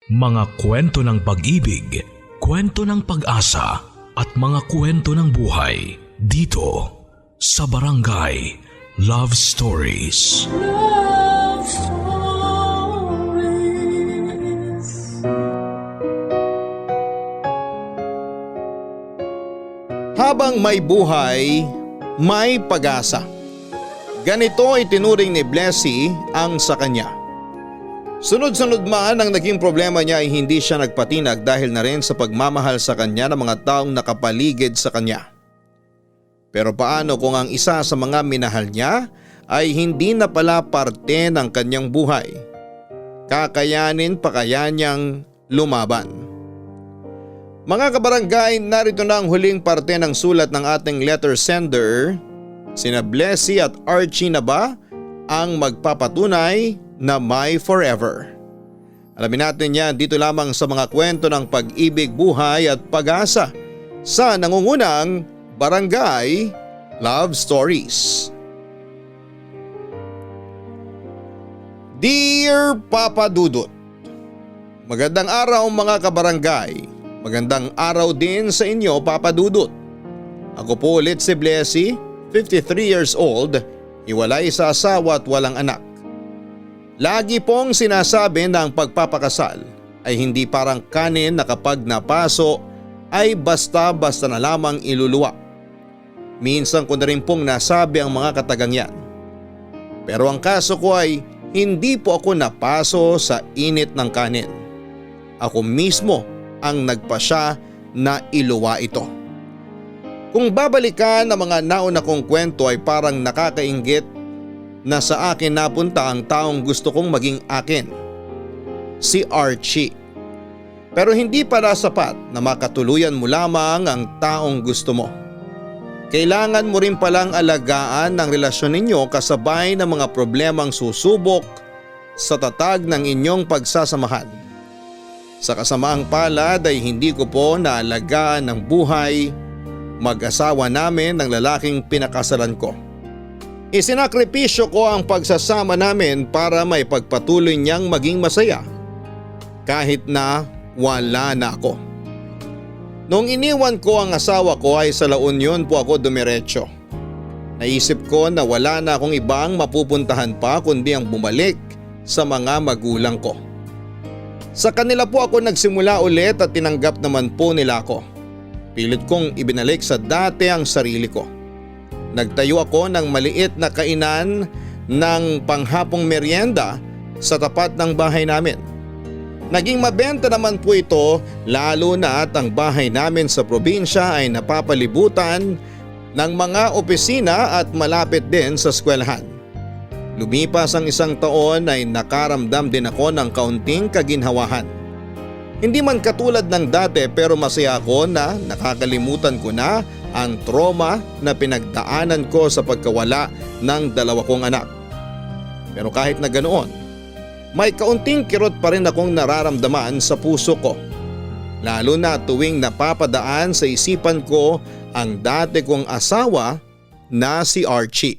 Mga kwento ng pag-ibig, kwento ng pag-asa at mga kwento ng buhay dito sa Barangay Love Stories. Love Stories. Habang may buhay, may pag-asa. Ganito itinuring ni Blessy ang sa kanya. Sunod-sunod man ang naging problema niya ay hindi siya nagpatinag dahil na rin sa pagmamahal sa kanya ng mga taong nakapaligid sa kanya. Pero paano kung ang isa sa mga minahal niya ay hindi na pala parte ng kanyang buhay? Kakayanin pa kaya niyang lumaban? Mga kabarangay, narito na ang huling parte ng sulat ng ating letter sender. Sina Blessy at Archie na ba ang magpapatunay na may forever? Alamin natin yan dito lamang sa mga kwento ng pag-ibig, buhay at pag-asa sa nangungunang Barangay Love Stories. Dear Papa Dudut, magandang araw mga kabarangay. Magandang araw din sa inyo, Papa Dudut. Ako po ulit si Blessy, 53 years old, hiwalay sa asawa at walang anak. Lagi pong sinasabi na ang pagpapakasal ay hindi parang kanin na kapag napaso ay basta-basta na lamang iluluwa. Minsan ko na rin pong nasabi ang mga katagang yan. Pero ang kaso ko ay hindi po ako napaso sa init ng kanin. Ako mismo ang nagpasya na iluwa ito. Kung babalikan ang mga nauna kong kwento ay parang nakakainggit na sa akin napunta ang taong gusto kong maging akin, si Archie. Pero hindi para sapat na makatuluyan mo lamang ang taong gusto mo. Kailangan mo rin palang alagaan ng relasyon ninyo kasabay ng mga problemang susubok sa tatag ng inyong pagsasamahan. Sa kasamaang palad ay hindi ko po naalagaan ng buhay mag-asawa namin ng lalaking pinakasalan ko. Isinakripisyo ko ang pagsasama namin para may pagpatuloy niyang maging masaya kahit na wala na ako. Nung iniwan ko ang asawa ko ay sa La Union po ako dumiretso. Naisip ko na wala na akong ibang mapupuntahan pa kundi ang bumalik sa mga magulang ko. Sa kanila po ako nagsimula ulit at tinanggap naman po nila ako. Pilit kong ibinalik sa dati ang sarili ko. Nagtayo ako ng maliit na kainan ng panghapong merienda sa tapat ng bahay namin. Naging mabenta naman po ito lalo na at ang bahay namin sa probinsya ay napapalibutan ng mga opisina at malapit din sa eskwelahan. Lumipas ang isang taon ay nakaramdam din ako ng kaunting kaginhawahan. Hindi man katulad ng dati pero masaya ako na nakakalimutan ko na ang trauma na pinagdaanan ko sa pagkawala ng dalawa kong anak. Pero kahit na ganoon, may kaunting kirot pa rin akong nararamdaman sa puso ko. Lalo na tuwing napapadaan sa isipan ko ang dati kong asawa na si Archie.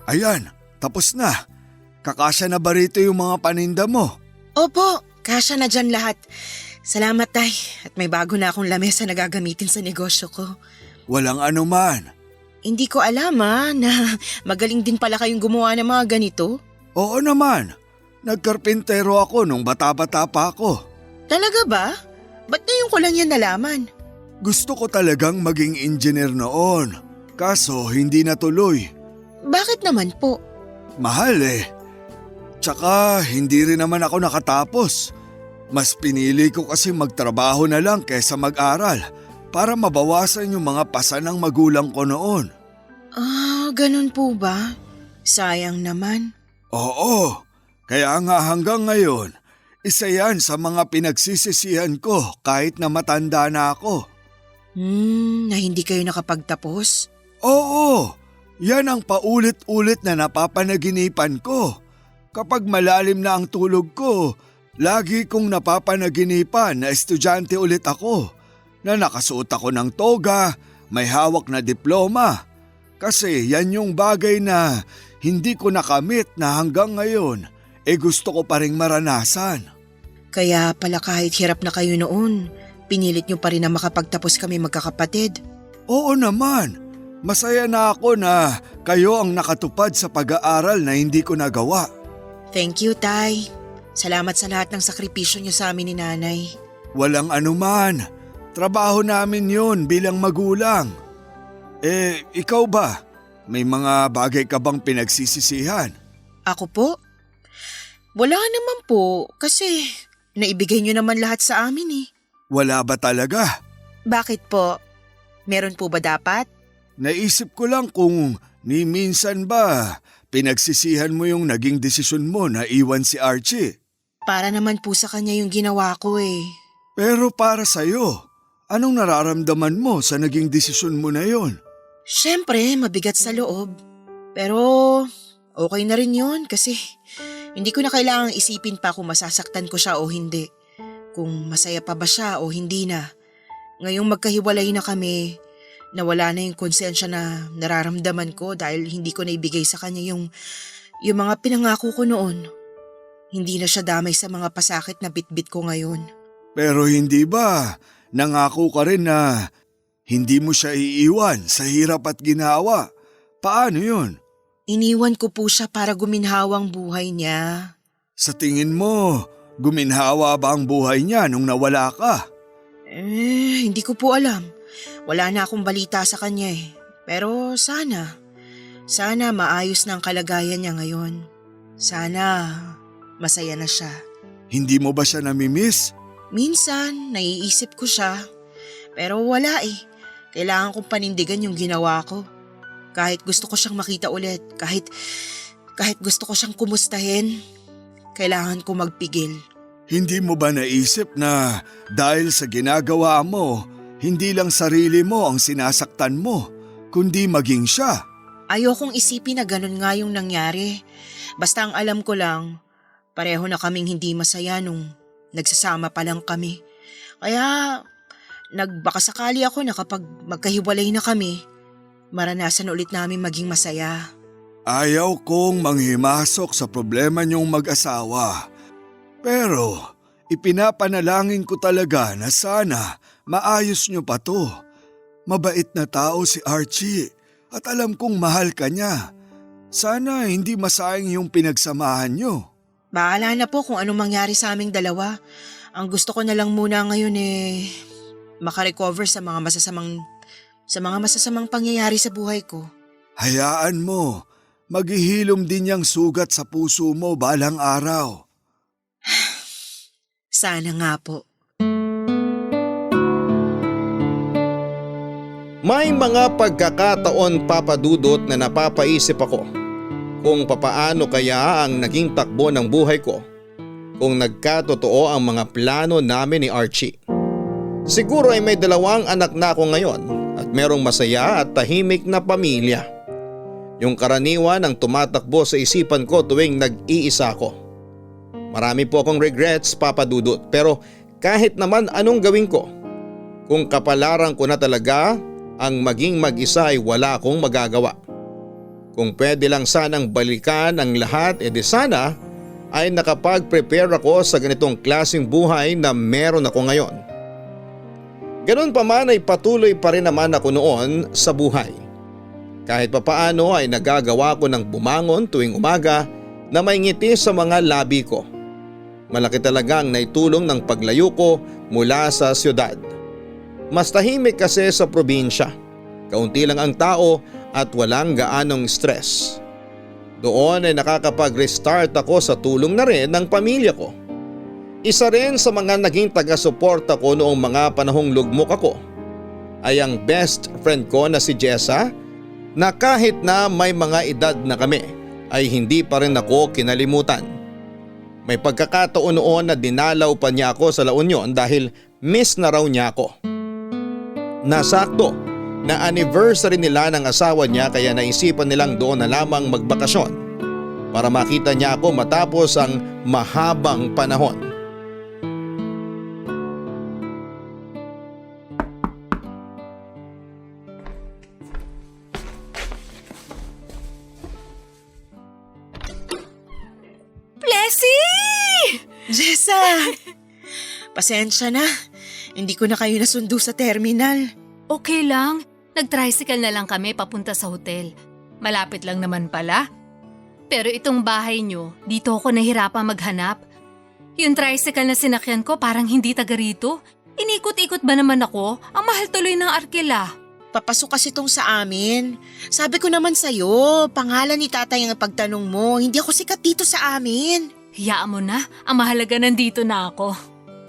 Ayan, tapos na. Kakasya na ba rito yung mga paninda mo? Opo, kasya na dyan lahat. Salamat, Tay. At may bago na akong lamesa na gagamitin sa negosyo ko. Walang anuman. Hindi ko alam na magaling din pala kayong gumawa ng mga ganito. Oo naman. Nagkarpintero ako nung bata-bata pa ako. Talaga ba? Ba't ngayon ko lang yan nalaman? Gusto ko talagang maging engineer noon. Kaso hindi natuloy. Bakit naman po? Mahal eh. Tsaka hindi rin naman ako nakatapos. Mas pinili ko kasi magtrabaho na lang kaysa mag-aral para mabawasan yung mga pasa ng magulang ko noon. Ganun po ba? Sayang naman. Oo, kaya nga hanggang ngayon, isa yan sa mga pinagsisisihan ko kahit na matanda na ako. Na hindi kayo nakapagtapos? Oo, yan ang paulit-ulit na napapanaginipan ko. Kapag malalim na ang tulog ko, lagi kong napapanaginipan na estudyante ulit ako, na nakasuot ako ng toga, may hawak na diploma. Kasi yan yung bagay na hindi ko nakamit na hanggang ngayon, gusto ko pa ring maranasan. Kaya pala kahit hirap na kayo noon, pinilit niyo pa rin na makapagtapos kami magkakapatid. Oo naman, masaya na ako na kayo ang nakatupad sa pag-aaral na hindi ko nagawa. Thank you, Tay. Salamat sa lahat ng sakripisyo niyo sa amin ni Nanay. Walang anuman, trabaho namin yun bilang magulang. Ikaw ba? May mga bagay ka bang pinagsisisihan? Ako po? Wala naman po kasi naibigay niyo naman lahat sa amin eh. Wala ba talaga? Bakit po? Meron po ba dapat? Naisip ko lang kung ni minsan ba pinagsisihan mo yung naging desisyon mo na iwan si Archie. Para naman po sa kanya yung ginawa ko eh. Pero para sa'yo, anong nararamdaman mo sa naging desisyon mo na yon? Siyempre, mabigat sa loob. Pero okay na rin yun kasi hindi ko na kailangang isipin pa kung masasaktan ko siya o hindi. Kung masaya pa ba siya o hindi na. Ngayong magkahiwalay na kami, nawala na yung konsensya na nararamdaman ko dahil hindi ko naibigay sa kanya yung mga pinangako ko noon. Hindi na siya damay sa mga pasakit na bitbit ko ngayon. Pero hindi ba nangako ka rin na hindi mo siya iiwan sa hirap at ginawa? Paano yun? Iniwan ko po siya para guminhawa ang buhay niya. Sa tingin mo, guminhawa ba ang buhay niya nung nawala ka? Hindi ko po alam. Wala na akong balita sa kanya eh. Pero sana maayos na ang kalagayan niya ngayon. Sana masaya na siya. Hindi mo ba siya namimiss? Minsan, naiisip ko siya. Pero wala eh. Kailangan kong panindigan yung ginawa ko. Kahit gusto ko siyang makita ulit, kahit gusto ko siyang kumustahin, kailangan ko magpigil. Hindi mo ba naisip na dahil sa ginagawa mo, hindi lang sarili mo ang sinasaktan mo, kundi maging siya? Ayokong isipin na ganun nga yung nangyari. Basta ang alam ko lang, pareho na kaming hindi masaya nung nagsasama pa lang kami. Kaya nagbakasakali ako na kapag magkahiwalay na kami, maranasan ulit namin maging masaya. Ayaw kong manghimasok sa problema niyong mag-asawa. Pero ipinapanalangin ko talaga na sana maayos niyo pa to. Mabait na tao si Archie at alam kong mahal ka niya. Sana hindi masayang yung pinagsamahan niyo. Bahala na po kung anong mangyari sa aming dalawa. Ang gusto ko na lang muna ngayon makarecover sa mga masasamang pangyayari sa buhay ko. Hayaan mo, maghihilom din yang sugat sa puso mo balang araw. Sana nga po. May mga pagkakataon, Papa Dudut, na napapaisip ako kung papaano kaya ang naging takbo ng buhay ko kung nagkatotoo ang mga plano namin ni Archie. Siguro ay may 2 anak na ako ngayon at merong masaya at tahimik na pamilya. Yung karaniwan ang tumatakbo sa isipan ko tuwing nag-iisa ako. Marami po akong regrets, Papa Dudut, pero kahit naman anong gawin ko, kung kapalaran ko na talaga ang maging mag-isa ay wala akong magagawa. Kung pwede lang sanang balikan ang lahat, di sana ay nakapag-prepare ako sa ganitong klaseng buhay na meron ako ngayon. Ganun pa man ay patuloy pa rin naman ako noon sa buhay. Kahit papaano ay nagagawa ko ng bumangon tuwing umaga na may ngiti sa mga labi ko. Malaki talagang naitulong ng paglayo ko mula sa siyudad. Mas tahimik kasi sa probinsya. Kaunti lang ang tao at walang gaanong stress. Doon ay nakakapag-restart ako sa tulong na rin ng pamilya ko. Isa rin sa mga naging taga-suporta ko noong mga panahong lugmok ako ay ang best friend ko na si Jessa, na kahit na may mga edad na kami ay hindi pa rin ako kinalimutan. May pagkakataon noon na dinalaw pa niya ako sa La Union dahil miss na raw niya ako. Nasakto na anniversary nila ng asawa niya kaya naisipan nilang doon na lamang magbakasyon. para makita niya ako matapos ang mahabang panahon. Blessy! Jessa! Pasensya na. Hindi ko na kayo nasundo sa terminal. Okay lang. Nag-tricycle na lang kami papunta sa hotel. Malapit lang naman pala. Pero itong bahay nyo, dito ako nahirapang maghanap. Yung tricycle na sinakyan ko parang hindi taga rito. Inikot-ikot ba naman ako? Ang mahal tuloy ng arkila. Papasok kasi tong sa amin. Sabi ko naman sa'yo, pangalan ni tatay ang pagtanong mo. Hindi ako sikat dito sa amin. Hayaan mo na, ang mahalaga nandito na ako.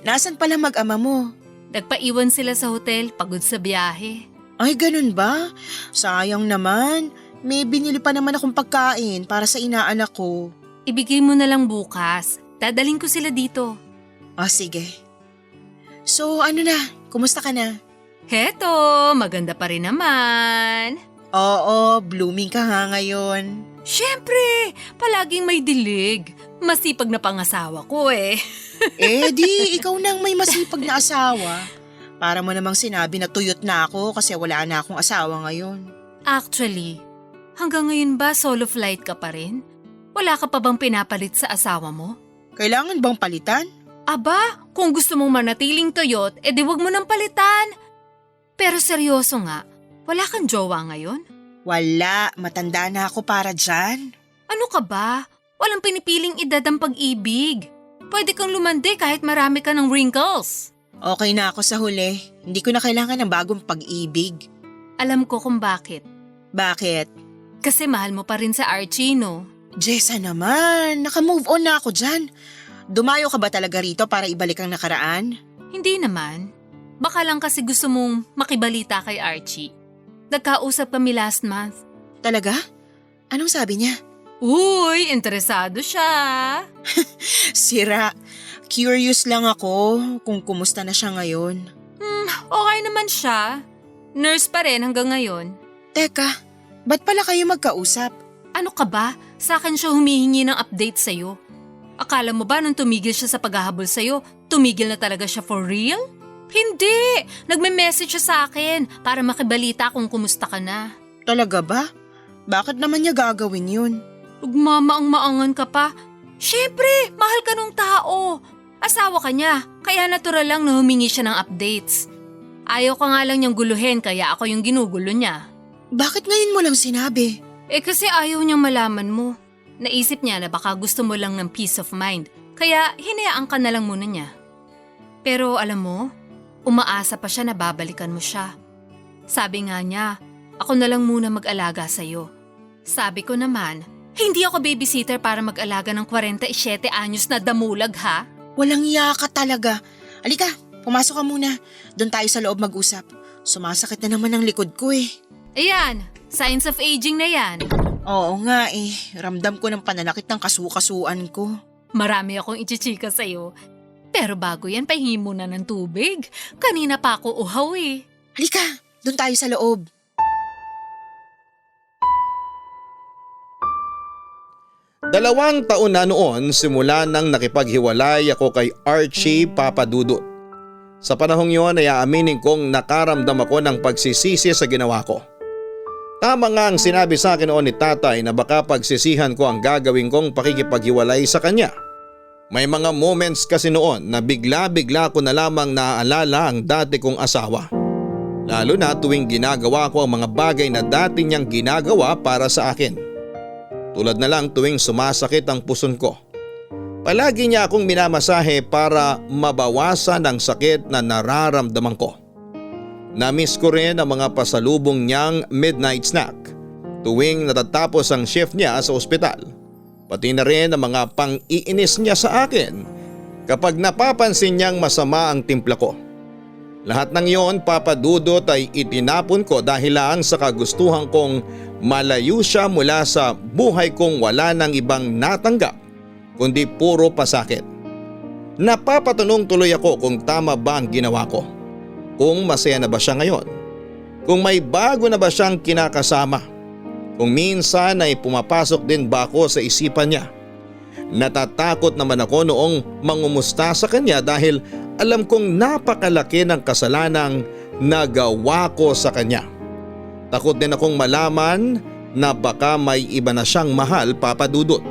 Nasaan pala mag-ama mo? Nagpaiwan sila sa hotel, pagod sa biyahe. Ay, ganun ba? Sayang naman. May binili pa naman akong pagkain para sa inaanak ko. Ibigay mo na lang bukas. Dadaling ko sila dito. Ah, sige. So, ano na? Kumusta ka na? Heto, maganda pa rin naman. Oo, blooming ka nga ngayon. Siyempre, palaging may dilig. Masipag na pangasawa ko eh. Eh di, ikaw nang may masipag na asawa. Para mo namang sinabi na tuyot na ako kasi wala na akong asawa ngayon. Actually, hanggang ngayon ba solo flight ka pa rin? Wala ka pa bang pinapalit sa asawa mo? Kailangan bang palitan? Aba, kung gusto mong manatiling tuyot, edi wag mo nang palitan. Pero seryoso nga, wala kang jowa ngayon? Wala, matanda na ako para dyan. Ano ka ba? Walang pinipiling edad ang pag-ibig. Pwede kang lumandi kahit marami ka ng wrinkles. Okay na ako sa huli. Hindi ko na kailangan ng bagong pag-ibig. Alam ko kung bakit. Bakit? Kasi mahal mo pa rin sa Archie, no? Jessa naman, naka-move on na ako dyan. Dumayo ka ba talaga rito para ibalik ang nakaraan? Hindi naman. Baka lang kasi gusto mong makibalita kay Archie. Nagkausap kami last month. Talaga? Anong sabi niya? Uy, interesado siya. Sira. Curious lang ako kung kumusta na siya ngayon. Okay naman siya. Nurse pa rin hanggang ngayon. Teka, ba't pala kayo magkausap? Ano ka ba? Sa akin siya humihingi ng update sa'yo. Akala mo ba nung tumigil siya sa paghahabol sa'yo, tumigil na talaga siya for real? Hindi! Nagme-message siya sa akin para makibalita kung kumusta ka na. Talaga ba? Bakit naman niya gagawin yun? Ugmamaang-maangan ka pa. Siyempre, mahal ka nung tao. Asawa ka niya, kaya natural lang na humingi siya ng updates. Ayaw ka nga lang niyang guluhin kaya ako yung ginugulo niya. Bakit ngayon mo lang sinabi? Kasi ayaw niyang malaman mo. Naisip niya na baka gusto mo lang ng peace of mind, kaya hinayaan ka na lang muna niya. Pero alam mo, umaasa pa siya na babalikan mo siya. Sabi nga niya, ako na lang muna mag-alaga sa'yo. Sabi ko naman, hindi ako babysitter para mag-alaga ng 47 anyos na damulag ha. Walang iya ka talaga. Alika, pumasok ka muna. Doon tayo sa loob mag-usap. Sumasakit na naman ang likod ko eh. Ayan, signs of aging na yan. Oo nga eh, ramdam ko ng pananakit ng kasukasuan ko. Marami akong ichichika sa'yo. Pero bago yan, pahingi muna ng tubig. Kanina pa ako uhaw eh. Halika, doon tayo sa loob. Dalawang taon na noon simula nang nakipaghiwalay ako kay Archie Papadudut. Sa panahong yon ay aaminin kong nakaramdam ako ng pagsisisi sa ginawa ko. Tama nga ang sinabi sa akin noon ni tatay na baka pagsisihan ko ang gagawin kong pakikipaghiwalay sa kanya. May mga moments kasi noon na bigla-bigla ko na lamang naaalala ang dati kong asawa. Lalo na tuwing ginagawa ko ang mga bagay na dati niyang ginagawa para sa akin. Tulad na lang tuwing sumasakit ang puson ko. Palagi niya akong minamasahe para mabawasan ang sakit na nararamdaman ko. Namiss ko rin ang mga pasalubong niyang midnight snack tuwing natatapos ang shift niya sa ospital. Pati na rin ang mga pang-iinis niya sa akin kapag napapansin niyang masama ang timpla ko. Lahat ng iyon, Papadudot, ay itinapon ko dahil lang sa kagustuhan kong malayo siya mula sa buhay kong wala nang ibang natanggap kundi puro pasakit. Napapatanong tuloy ako kung tama ba ang ginawa ko. Kung masaya na ba siya ngayon. Kung may bago na ba siyang kinakasama. Kung minsan ay pumapasok din ba ako sa isipan niya. Natatakot naman ako noong mangumusta sa kanya dahil alam kong napakalaki ng kasalanang nagawa ko sa kanya. Takot din akong malaman na baka may iba na siyang mahal, Papa Dudut.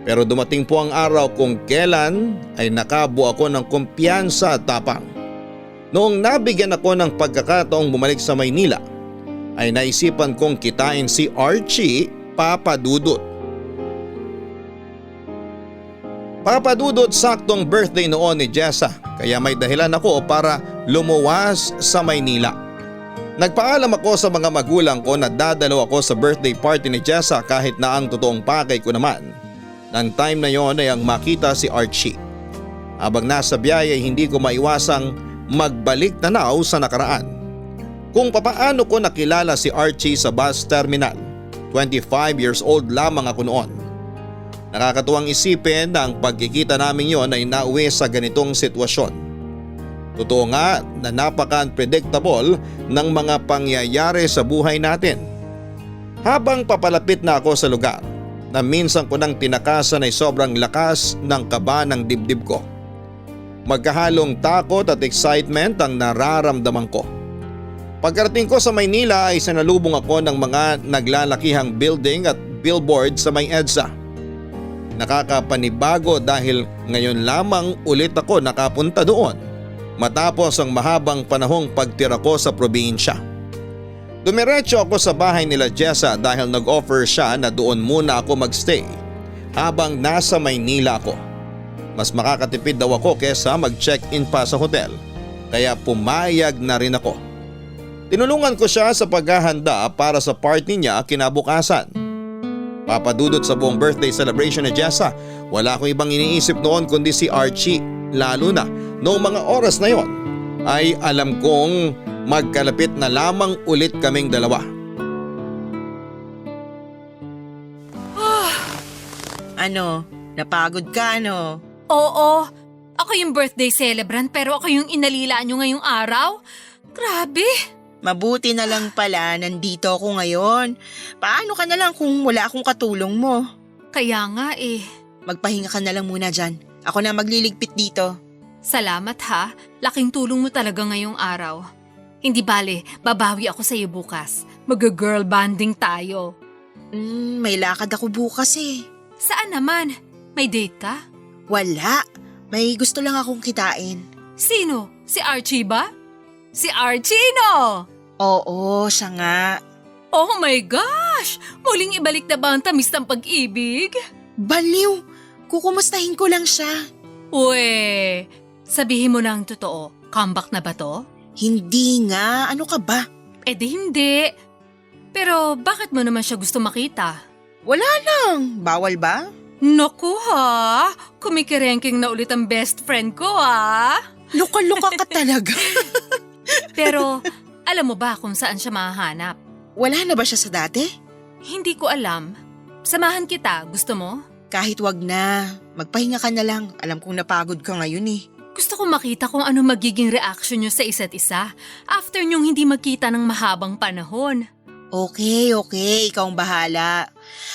Pero dumating po ang araw kung kailan ay nakabuo ako ng kumpiyansa at tapang. Noong nabigyan ako ng pagkakataong bumalik sa Maynila, ay naisipan kong kitain si Archie, Papa Dudut. Papa Dudut, saktong birthday noon ni Jessa kaya may dahilan ako para lumuwas sa Maynila. Nagpaalam ako sa mga magulang ko na dadalo ako sa birthday party ni Jessa kahit na ang totoong pakay ko naman. Nang time na yon ay ang makita si Archie. Habang nasa biyahe ay hindi ko maiwasang magbalik tanaw sa nakaraan. Kung papaano ko nakilala si Archie sa bus terminal. 25 years old lamang ako noon. Nakakatuwang isipin na ang pagkikita namin yon ay nauwi sa ganitong sitwasyon. Totoo nga na napaka-unpredictable ng mga pangyayari sa buhay natin. Habang papalapit na ako sa lugar, na minsan ko nang tinakasan ay sobrang lakas ng kaba ng dibdib ko. Magkahalong takot at excitement ang nararamdaman ko. Pagkarating ko sa Maynila ay sinalubong ako ng mga naglalakihang building at billboard sa may EDSA. Nakakapanibago dahil ngayon lamang ulit ako nakapunta doon matapos ang mahabang panahong pagtira ko sa probinsya. Dumiretso ako sa bahay nila Jessa dahil nag-offer siya na doon muna ako magstay habang nasa Maynila ako. Mas makakatipid daw ako kesa mag-check-in pa sa hotel kaya pumayag na rin ako. Tinulungan ko siya sa paghahanda para sa party niya kinabukasan. Papadudot sa buong birthday celebration ni Jessa, wala akong ibang iniisip noon kundi si Archie, lalo na noong mga oras na yon ay alam kong magkalapit na lamang ulit kaming dalawa. Ano, napagod ka ano? Oo, ako yung birthday celebrant pero ako yung inalila nyo ngayong araw. Grabe! Mabuti na lang pala nandito ako ngayon. Paano ka na lang kung wala akong katulong mo? Kaya nga eh. Magpahinga ka na lang muna dyan. Ako na magliligpit dito. Salamat ha, laking tulong mo talaga ngayong araw. Hindi bale, babawi ako sa iyo bukas. Mag-girl banding tayo. May lakad ako bukas eh. Saan naman? May date ka? Wala. May gusto lang akong kitain. Sino? Si Archie ba? Si Archie no? Oo, siya nga. Oh my gosh! Muling ibalik na ba ang tamis ng pag-ibig? Baliw! Kukumustahin ko lang siya. Uwe, sabihin mo na ang totoo. Comeback na ba to? Hindi nga. Ano ka ba? Eh di hindi. Pero bakit mo naman siya gusto makita? Wala lang. Bawal ba? Naku ha, kumikirenking na ulit ang best friend ko ha. Luka-luka ka talaga. Pero alam mo ba kung saan siya mahahanap? Wala na ba siya sa dati? Hindi ko alam. Samahan kita, gusto mo? Kahit wag na. Magpahinga ka na lang. Alam kong napagod ka ngayon eh. Gusto ko makita kung ano magiging reaction nyo sa isa't isa after nyong hindi magkita ng mahabang panahon. Okay. Ikaw ang bahala.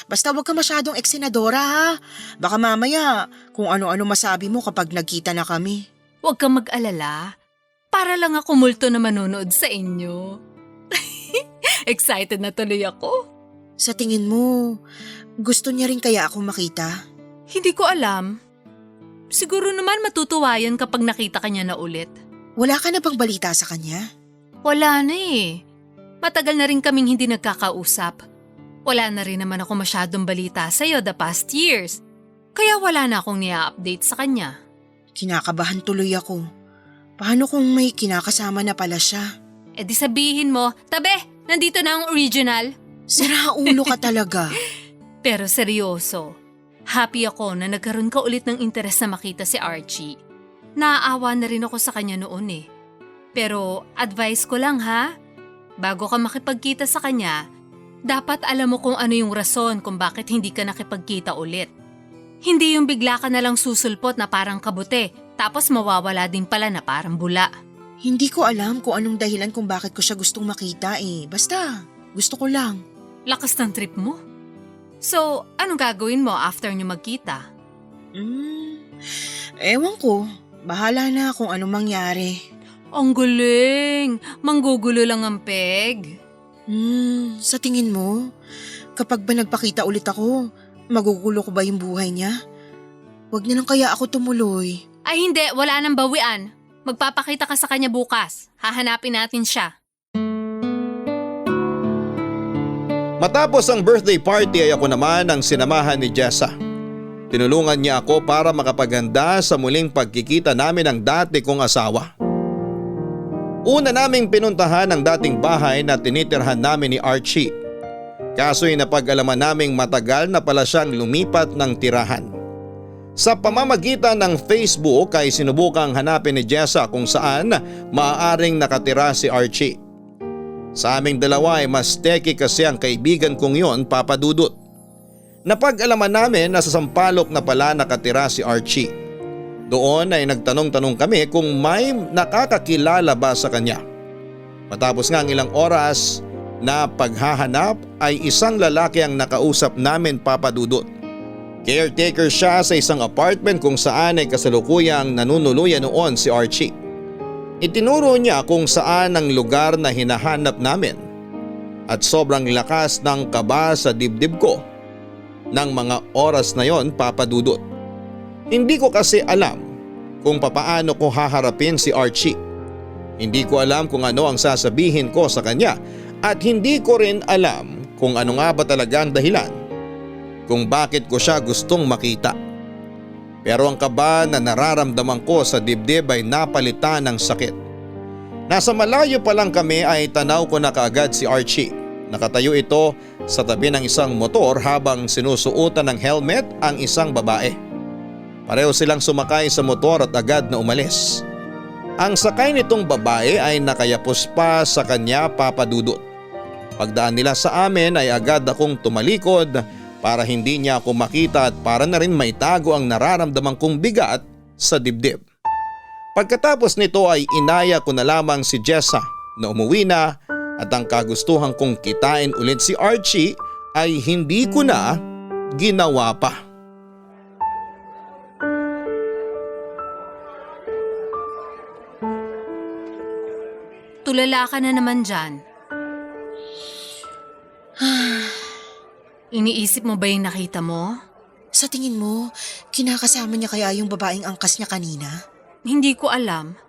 Basta wag ka masyadong eksenadora ha. Baka mamaya kung ano-ano masabi mo kapag nagkita na kami. Huwag kang mag-alala. Para lang ako multo na manonood sa inyo. Excited na tuloy ako. Sa tingin mo, gusto niya rin kaya ako makita? Hindi ko alam. Siguro naman matutuwa yan kapag nakita ka niya na ulit. Wala ka na bang balita sa kanya? Wala na eh. Matagal na rin kaming hindi nagkakausap. Wala na rin naman ako masyadong balita sa'yo the past years. Kaya wala na akong nia-update sa kanya. Kinakabahan tuloy ako. Paano kung may kinakasama na pala siya? Eh di sabihin mo, tabe, nandito na ang original. Sira ulo ka talaga. Pero seryoso, happy ako na nagkaroon ka ulit ng interes na makita si Archie. Naaawa na rin ako sa kanya noon eh. Pero advice ko lang ha, bago ka makipagkita sa kanya, dapat alam mo kung ano yung rason kung bakit hindi ka nakipagkita ulit. Hindi yung bigla ka nalang susulpot na parang kabute, tapos mawawala din pala na parang bula. Hindi ko alam kung anong dahilan kung bakit ko siya gustong makita eh. Basta, gusto ko lang. Lakas ng trip mo. So, anong gagawin mo after nyo magkita? Ewan ko. Bahala na kung anong mangyari. Ang galing! Manggugulo lang ang peg. Sa tingin mo, kapag ba nagpakita ulit ako, magugulo ko ba yung buhay niya? Huwag na lang kaya ako tumuloy. Ay hindi, wala nang bawian. Magpapakita ka sa kanya bukas. Hahanapin natin siya. Matapos ang birthday party ay ako naman ang sinamahan ni Jessa. Tinulungan niya ako para makapaghanda sa muling pagkikita namin ng dati kong asawa. Una naming pinuntahan ang dating bahay na tinitirhan namin ni Archie. Kaso'y napag-alaman naming matagal na pala siyang lumipat ng tirahan. Sa pamamagitan ng Facebook ay sinubukang hanapin ni Jessa kung saan maaaring nakatira si Archie. Sa aming dalawa ay mas teki kasi ang kaibigan kong yon, Papa Dudut. Napag-alaman namin na sa Sampaloc na pala nakatira si Archie. Doon ay nagtanong-tanong kami kung may nakakakilala ba sa kanya. Matapos nga ang ilang oras na paghahanap ay isang lalaki ang nakausap namin, Papa Dudut. Caretaker siya sa isang apartment kung saan ay kasalukuyang nanunuluyan noon si Archie. Itinuro niya kung saan ang lugar na hinahanap namin at sobrang lakas ng kaba sa dibdib ko ng mga oras na yon, Papa Dudut. Hindi ko kasi alam kung papaano ko haharapin si Archie. Hindi ko alam kung ano ang sasabihin ko sa kanya at hindi ko rin alam kung ano nga ba talaga ang dahilan kung bakit ko siya gustong makita. Pero ang kaba na nararamdaman ko sa dibdib ay napalitan ng sakit. Nasa malayo pa lang kami ay tanaw ko na kaagad si Archie. Nakatayo ito sa tabi ng isang motor habang sinusuotan ng helmet ang isang babae. Pareho silang sumakay sa motor at agad na umalis. Ang sakay nitong babae ay nakayapos pa sa kanya, Papa Dudut. Pagdaan nila sa amin ay agad akong tumalikod para hindi niya ako makita at para na rin maitago ang nararamdaman kong bigat sa dibdib. Pagkatapos nito ay inaya ko na lamang si Jessa na umuwi na at ang kagustuhan kong kitain ulit si Archie ay hindi ko na ginawa pa. Tulala ka na naman dyan. Iniisip mo ba yung nakita mo? Sa tingin mo, kinakasama niya kaya yung babaeng angkas niya kanina? Hindi ko alam.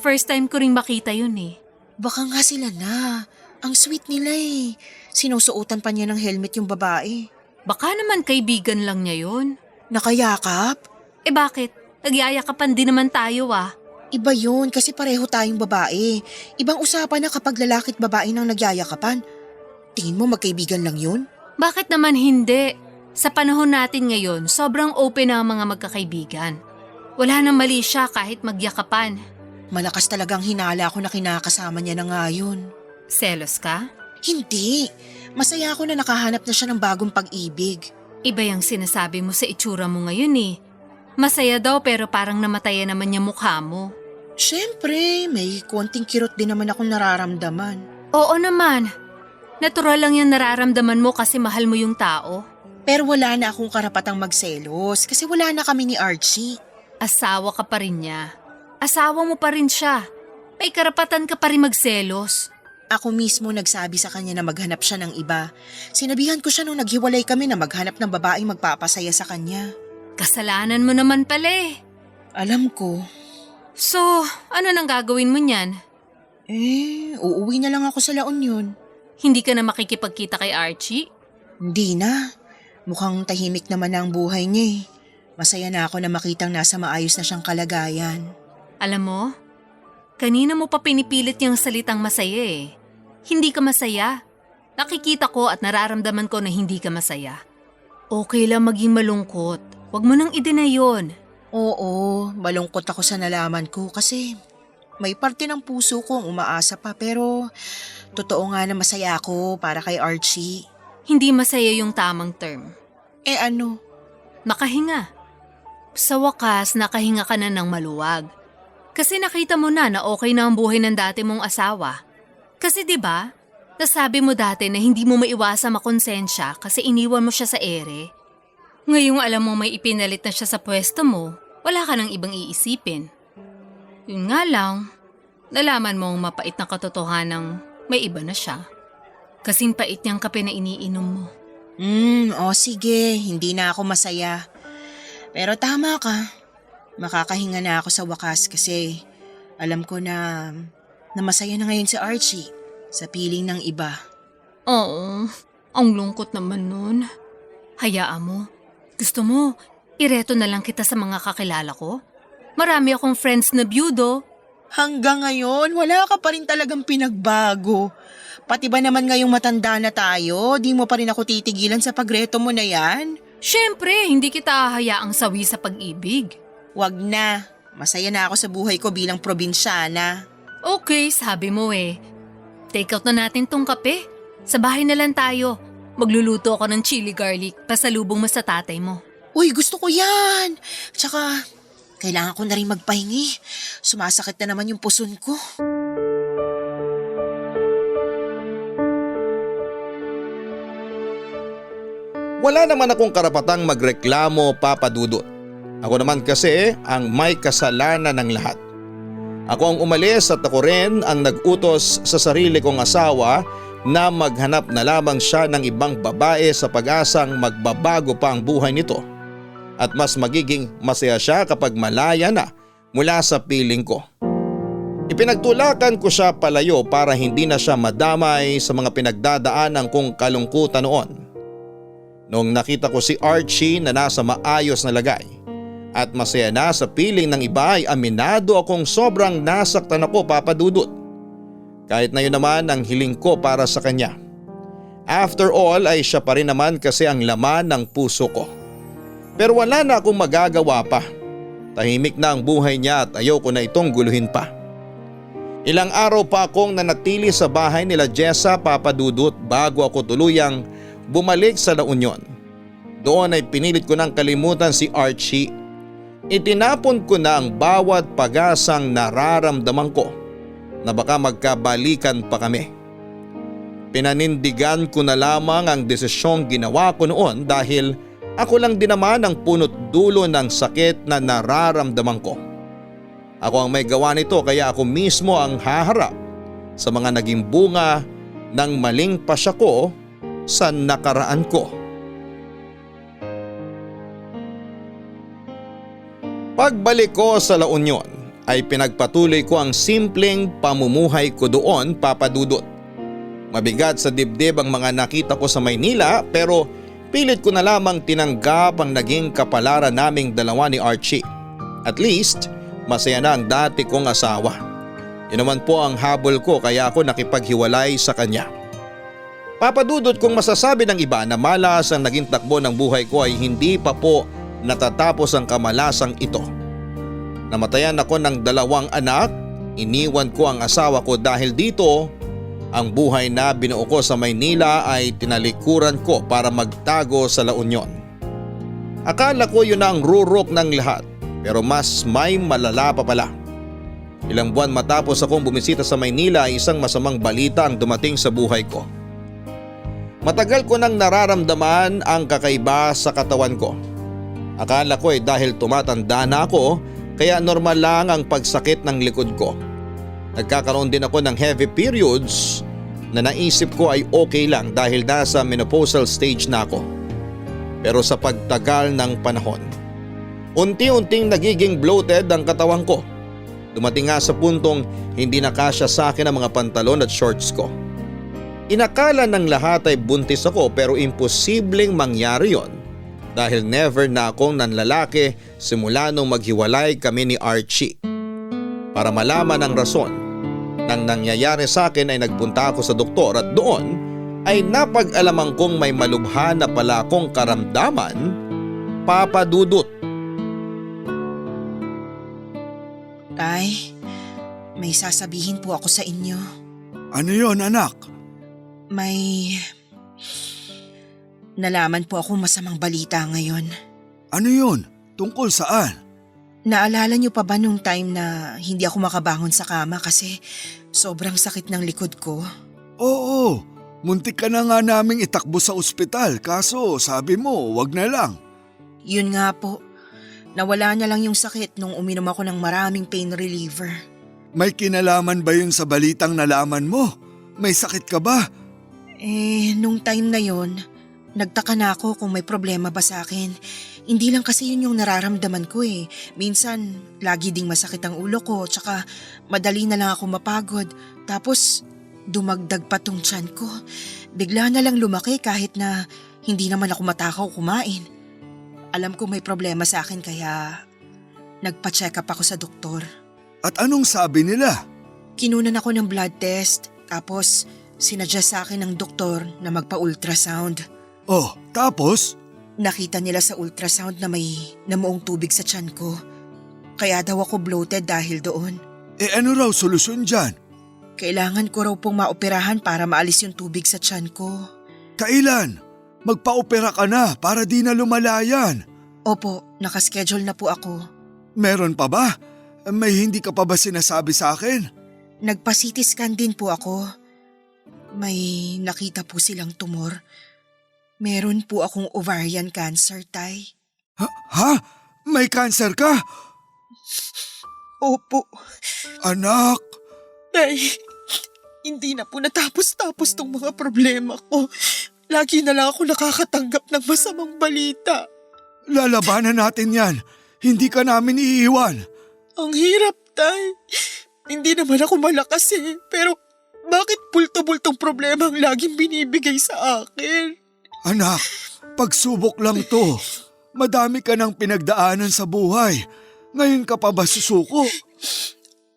First time ko ring makita yun eh. Baka nga sila na. Ang sweet nila eh. Sinusuotan pa niya ng helmet yung babae. Baka naman kaibigan lang niya yun. Nakayakap? Eh bakit? Nagyayakapan din naman tayo ah. Iba yun kasi pareho tayong babae. Ibang usapan na kapag lalaki at babae nang nagyayakapan. Tingin mo magkaibigan lang yun? Bakit naman hindi? Sa panahon natin ngayon, sobrang open na ang mga magkakaibigan. Wala nang mali siya kahit magyakapan. Malakas talagang hinala ko na kinakasama niya na nga yun. Selos ka? Hindi. Masaya ako na nakahanap na siya ng bagong pag-ibig. Iba yung sinasabi mo sa itsura mo ngayon eh. Masaya daw pero parang namatayan naman niya mukha mo. Siyempre, may konting kirot din naman akong nararamdaman. Oo naman. Natural lang yung nararamdaman mo kasi mahal mo yung tao. Pero wala na akong karapatang magselos kasi wala na kami ni Archie. Asawa ka pa rin niya. Asawa mo pa rin siya. May karapatan ka pa rin magselos. Ako mismo nagsabi sa kanya na maghanap siya ng iba. Sinabihan ko siya nung naghiwalay kami na maghanap ng babaeng magpapasaya sa kanya. Kasalanan mo naman pala eh. Alam ko. So, ano nang gagawin mo niyan? Uuwi na lang ako sa La Union. Hindi ka na makikipagkita kay Archie? Hindi na. Mukhang tahimik naman na ang buhay niya eh. Masaya na ako na makitang nasa maayos na siyang kalagayan. Alam mo, kanina mo pa pinipilit yung salitang masaya eh. Hindi ka masaya. Nakikita ko at nararamdaman ko na hindi ka masaya. Okay lang maging malungkot. Huwag mo nang i-deny yun. Oo, malungkot ako sa nalaman ko kasi may parte ng puso kong umaasa pa pero totoo nga na masaya ako para kay Archie. Hindi masaya yung tamang term. Ano? Nakahinga. Sa wakas, nakahinga ka na ng maluwag. Kasi nakita mo na okay na ang buhay ng dati mong asawa. Kasi 'di ba? Nasabi mo dati na hindi mo maiwasang makonsensya kasi iniwan mo siya sa ere. Ngayong alam mo may ipinalit na siya sa pwesto mo, wala ka nang ibang iisipin. Yun nga lang, nalaman mong mapait na katotohanang may iba na siya. Kasing pait niyang kape na iniinom mo. Sige, hindi na ako masaya. Pero tama ka, makakahinga na ako sa wakas kasi alam ko na masaya na ngayon si Archie sa piling ng iba. Oo, ang lungkot naman nun. Hayaan mo. Gusto mo, ireto na lang kita sa mga kakilala ko? Marami akong friends na byudo. Hanggang ngayon, wala ka pa rin talagang pinagbago. Pati ba naman ngayong matanda na tayo, di mo pa rin ako titigilan sa pagreto mo na yan? Siyempre, hindi kita hahayaang sawi sa pag-ibig. Wag na, masaya na ako sa buhay ko bilang probinsyana. Okay, sabi mo eh. Take out na natin tong kape. Sa bahay na lang tayo. Magluluto ako ng chili garlic, pasalubong mo sa tatay mo. Uy, gusto ko yan! Tsaka, kailangan ko na rin magpahingi. Sumasakit na naman yung puson ko. Wala naman akong karapatang magreklamo, Papa Dudut. Ako naman kasi ang may kasalanan ng lahat. Ako ang umalis at ako rin ang nag-utos sa sarili kong asawa na maghanap na lamang siya ng ibang babae sa pag-asang magbabago pa ang buhay nito. At mas magiging masaya siya kapag malaya na mula sa piling ko. Ipinagtulakan ko siya palayo para hindi na siya madamay sa mga pinagdadaanan kong kalungkutan noon. Noong nakita ko si Archie na nasa maayos na lagay at masaya na sa piling ng iba ay aminado akong sobrang nasaktan ako, Papa Dudut. Kahit na yun naman ang hiling ko para sa kanya. After all ay siya pa rin naman kasi ang laman ng puso ko. Pero wala na akong magagawa pa. Tahimik na ang buhay niya at ayoko na itong guluhin pa. Ilang araw pa akong nanatili sa bahay nila Jessa, Papa Dudut, bago ako tuluyang bumalik sa La Union. Doon ay pinilit ko nang kalimutan si Archie. Itinapon ko na ang bawat pag-asang nararamdaman ko na baka magkabalikan pa kami. Pinanindigan ko na lamang ang desisyong ginawa ko noon dahil ako lang din naman ang punot dulo ng sakit na nararamdaman ko. Ako ang may gawa nito kaya ako mismo ang haharap sa mga naging bunga ng maling pasya ko sa nakaraan ko. Pagbalik ko sa La Union ay pinagpatuloy ko ang simpleng pamumuhay ko doon, Papa Dudut. Mabigat sa dibdib ang mga nakita ko sa Maynila pero pilit ko na lamang tinanggap ang naging kapalaran naming dalawa ni Archie. At least masaya na ang dati kong asawa. Yun naman po ang habol ko kaya ako nakipaghiwalay sa kanya. Papa Dudut, kung masasabi ng iba na malas ang naging takbo ng buhay ko ay hindi pa po natatapos ang kamalasang ito. Namatayan ako ng 2 anak, iniwan ko ang asawa ko dahil dito. Ang buhay na binuo ko sa Maynila ay tinalikuran ko para magtago sa La Union. Akala ko yun ang rurok ng lahat pero mas may malala pa pala. Ilang buwan matapos akong bumisita sa Maynila ay isang masamang balita ang dumating sa buhay ko. Matagal ko nang nararamdaman ang kakaiba sa katawan ko. Akala ko dahil tumatanda na ako kaya normal lang ang pagsakit ng likod ko. Nagkakaroon din ako ng heavy periods na naisip ko ay okay lang dahil nasa menopausal stage na ako. Pero sa pagtagal ng panahon, unti-unting nagiging bloated ang katawan ko. Dumating nga sa puntong hindi na kasya sa akin ang mga pantalon at shorts ko. Inakala ng lahat ay buntis ako pero imposibleng mangyari yon dahil never na akong nanlalaki simula nung maghiwalay kami ni Archie. Para malaman ang rason ng nangyayari sa akin ay nagpunta ako sa doktor at doon ay napag-alaman kong may malubha na pala akong karamdaman, Papa Dudut. Tay, may sasabihin po ako sa inyo. Ano yon, anak? May nalaman po ako masamang balita ngayon. Ano yon? Tungkol saan? Naalala niyo pa ba nung time na hindi ako makabangon sa kama kasi sobrang sakit ng likod ko? Oo, muntik ka na nga naming itakbo sa ospital kaso sabi mo wag na lang. Yun nga po. Nawala na lang yung sakit nung uminom ako ng maraming pain reliever. May kinalaman ba yun sa balitang nalaman mo? May sakit ka ba? Nung time na yon, nagtaka na ako kung may problema ba sa akin. Hindi lang kasi yun yung nararamdaman ko eh. Minsan, lagi ding masakit ang ulo ko, tsaka madali na lang ako mapagod. Tapos, dumagdag pa tong tiyan ko. Bigla na lang lumaki kahit na hindi naman ako matakaw kumain. Alam ko may problema sa akin kaya nagpa-check up ako sa doktor. At anong sabi nila? Kinunan ako ng blood test, tapos sinadya sa akin ng doktor na magpa-ultrasound. Oh, tapos? Nakita nila sa ultrasound na may namuong tubig sa tiyan ko. Kaya daw ako bloated dahil doon. Ano raw solusyon dyan? Kailangan ko raw pong maoperahan para maalis yung tubig sa tiyan ko. Kailan? Magpa-opera ka na para di na lumalayan. Opo, nakaschedule na po ako. Meron pa ba? May hindi ka pa ba sinasabi sa akin? Nagpa-CT scan din po ako. May nakita po silang tumor. Meron po akong ovarian cancer, Tay. Ha? May cancer ka? Opo. Anak, Tay, hindi na po natapos-tapos tong mga problema ko. Lagi na lang ako nakakatanggap ng masamang balita. lalabanan natin yan. Hindi ka namin iiwan. Ang hirap, Tay. Hindi naman ako malakas eh. Pero bakit bulto-bultong problema ang laging binibigay sa akin? Anak, pagsubok lang to. Madami ka ng pinagdaanan sa buhay. Ngayon ka pa ba susuko?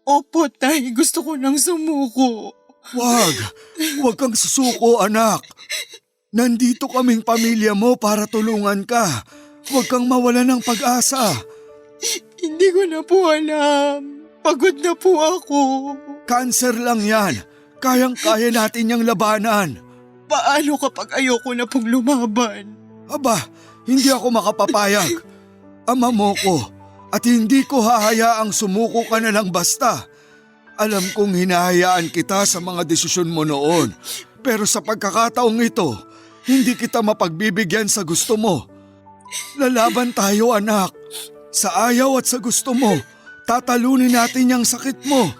Opo, Tay. Gusto ko nang sumuko. Huwag kang susuko, anak. Nandito kaming pamilya mo para tulungan ka. Huwag kang mawala ng pag-asa. Hindi ko na po alam. Pagod na po ako. Cancer lang yan. Kayang-kaya natin yung labanan. Paano kapag ayoko na pong lumaban? Aba, hindi ako makapapayag. Ama mo ko at hindi ko hahayaang sumuko ka na lang basta. Alam kong hinahayaan kita sa mga desisyon mo noon. Pero sa pagkakataong ito, hindi kita mapagbibigyan sa gusto mo. Lalaban tayo, anak. Sa ayaw at sa gusto mo, tatalunin natin yung sakit mo.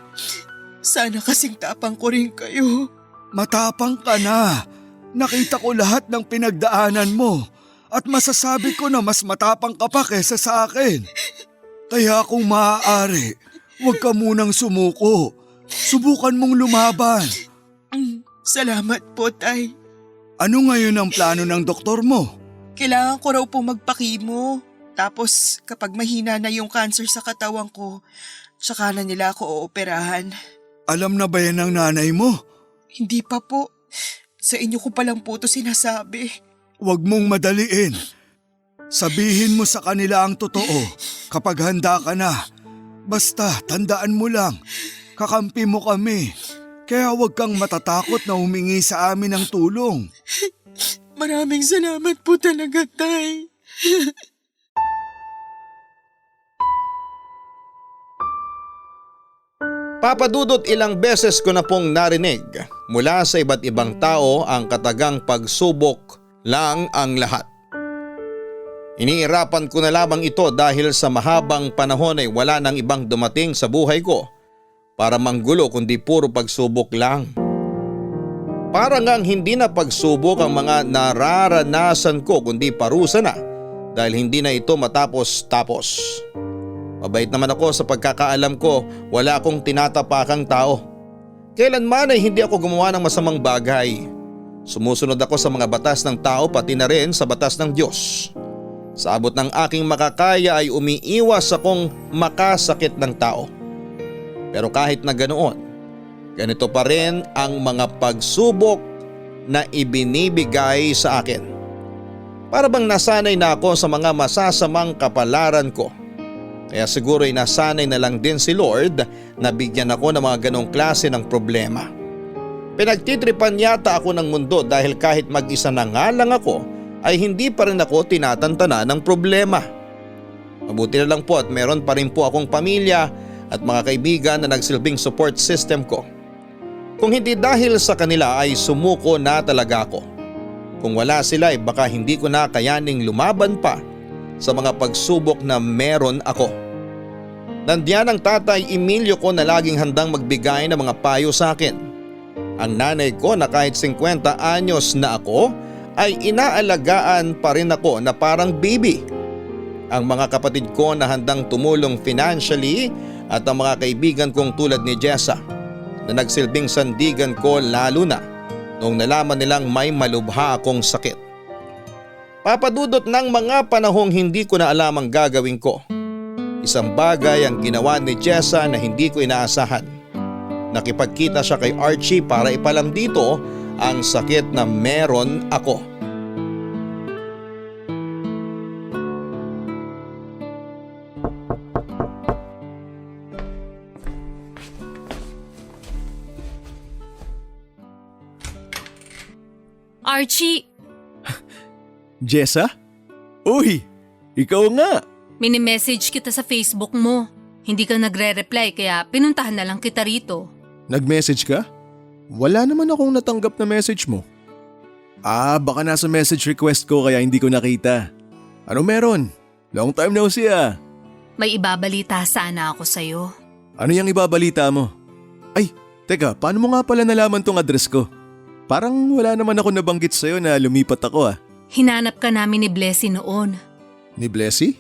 Sana kasing tapang ko rin kayo. Matapang ka na. Nakita ko lahat ng pinagdaanan mo at masasabi ko na mas matapang ka pa kesa sa akin. Kaya kung maaari, huwag ka munang sumuko. Subukan mong lumaban. Salamat po, Tay. Ano ngayon ang plano ng doktor mo? Kailangan ko raw po magpakimo. Tapos kapag mahina na yung cancer sa katawan ko, tsaka na nila ako ooperahan. Alam na ba yan ng nanay mo? Hindi pa po. Sa inyo ko palang po ito sinasabi. Huwag mong madaliin. Sabihin mo sa kanila ang totoo kapag handa ka na. Basta tandaan mo lang, kakampi mo kami. Kaya huwag kang matatakot na humingi sa amin ng tulong. Maraming salamat po talaga, Tay. Papa Dudut, ilang beses ko na pong narinig mula sa iba't ibang tao ang katagang pagsubok lang ang lahat. Iniirapan ko na lamang ito dahil sa mahabang panahon ay wala nang ibang dumating sa buhay ko para manggulo kundi puro pagsubok lang. Parang ngang hindi na pagsubok ang mga nararanasan ko kundi parusa na dahil hindi na ito matapos-tapos. Mabait naman ako sa pagkakaalam ko, wala akong tinatapakang tao. Kailanman ay hindi ako gumawa ng masamang bagay. Sumusunod ako sa mga batas ng tao pati na rin sa batas ng Diyos. Sa abot ng aking makakaya ay umiiwas akong makasakit ng tao. Pero kahit na ganoon, ganito pa rin ang mga pagsubok na ibinibigay sa akin. Para bang nasanay na ako sa mga masasamang kapalaran ko. Kaya siguro ay nasanay na lang din si Lord na bigyan ako ng mga ganong klase ng problema. Pinagtitripan yata ako ng mundo dahil kahit mag-isa na nga lang ako ay hindi pa rin ako tinatantana ng problema. Mabuti na lang po at meron pa rin po akong pamilya at mga kaibigan na nagsilbing support system ko. Kung hindi dahil sa kanila ay sumuko na talaga ako. Kung wala sila ay baka hindi ko na kayaning lumaban pa sa mga pagsubok na meron ako. Nandiyan ang tatay Emilio ko na laging handang magbigay ng mga payo sa akin. Ang nanay ko na kahit 50 anyos na ako ay inaalagaan pa rin ako na parang baby. Ang mga kapatid ko na handang tumulong financially at ang mga kaibigan kong tulad ni Jessa na nagsilbing sandigan ko lalo na noong nalaman nilang may malubha akong sakit. Papadudot ng mga panahong hindi ko na alam ang gagawin ko. Isang bagay ang ginawa ni Jessa na hindi ko inaasahan. Nakipagkita siya kay Archie para ipalam dito ang sakit na meron ako. Archie, Jessa? Uy, ikaw nga. mini-message kita sa Facebook mo. Hindi ka nagre-reply kaya pinuntahan na lang kita rito. Nag-message ka? Wala naman akong natanggap na message mo. Baka nasa message request ko kaya hindi ko nakita. Ano meron? Long time no see ah. May ibabalita sana ako sa'yo. Ano yung ibabalita mo? Ay, teka, paano mo nga pala nalaman tong address ko? Parang wala naman ako nabanggit sa'yo na lumipat ako ah. Hinanap ka namin ni Blessy noon. Ni Blessy?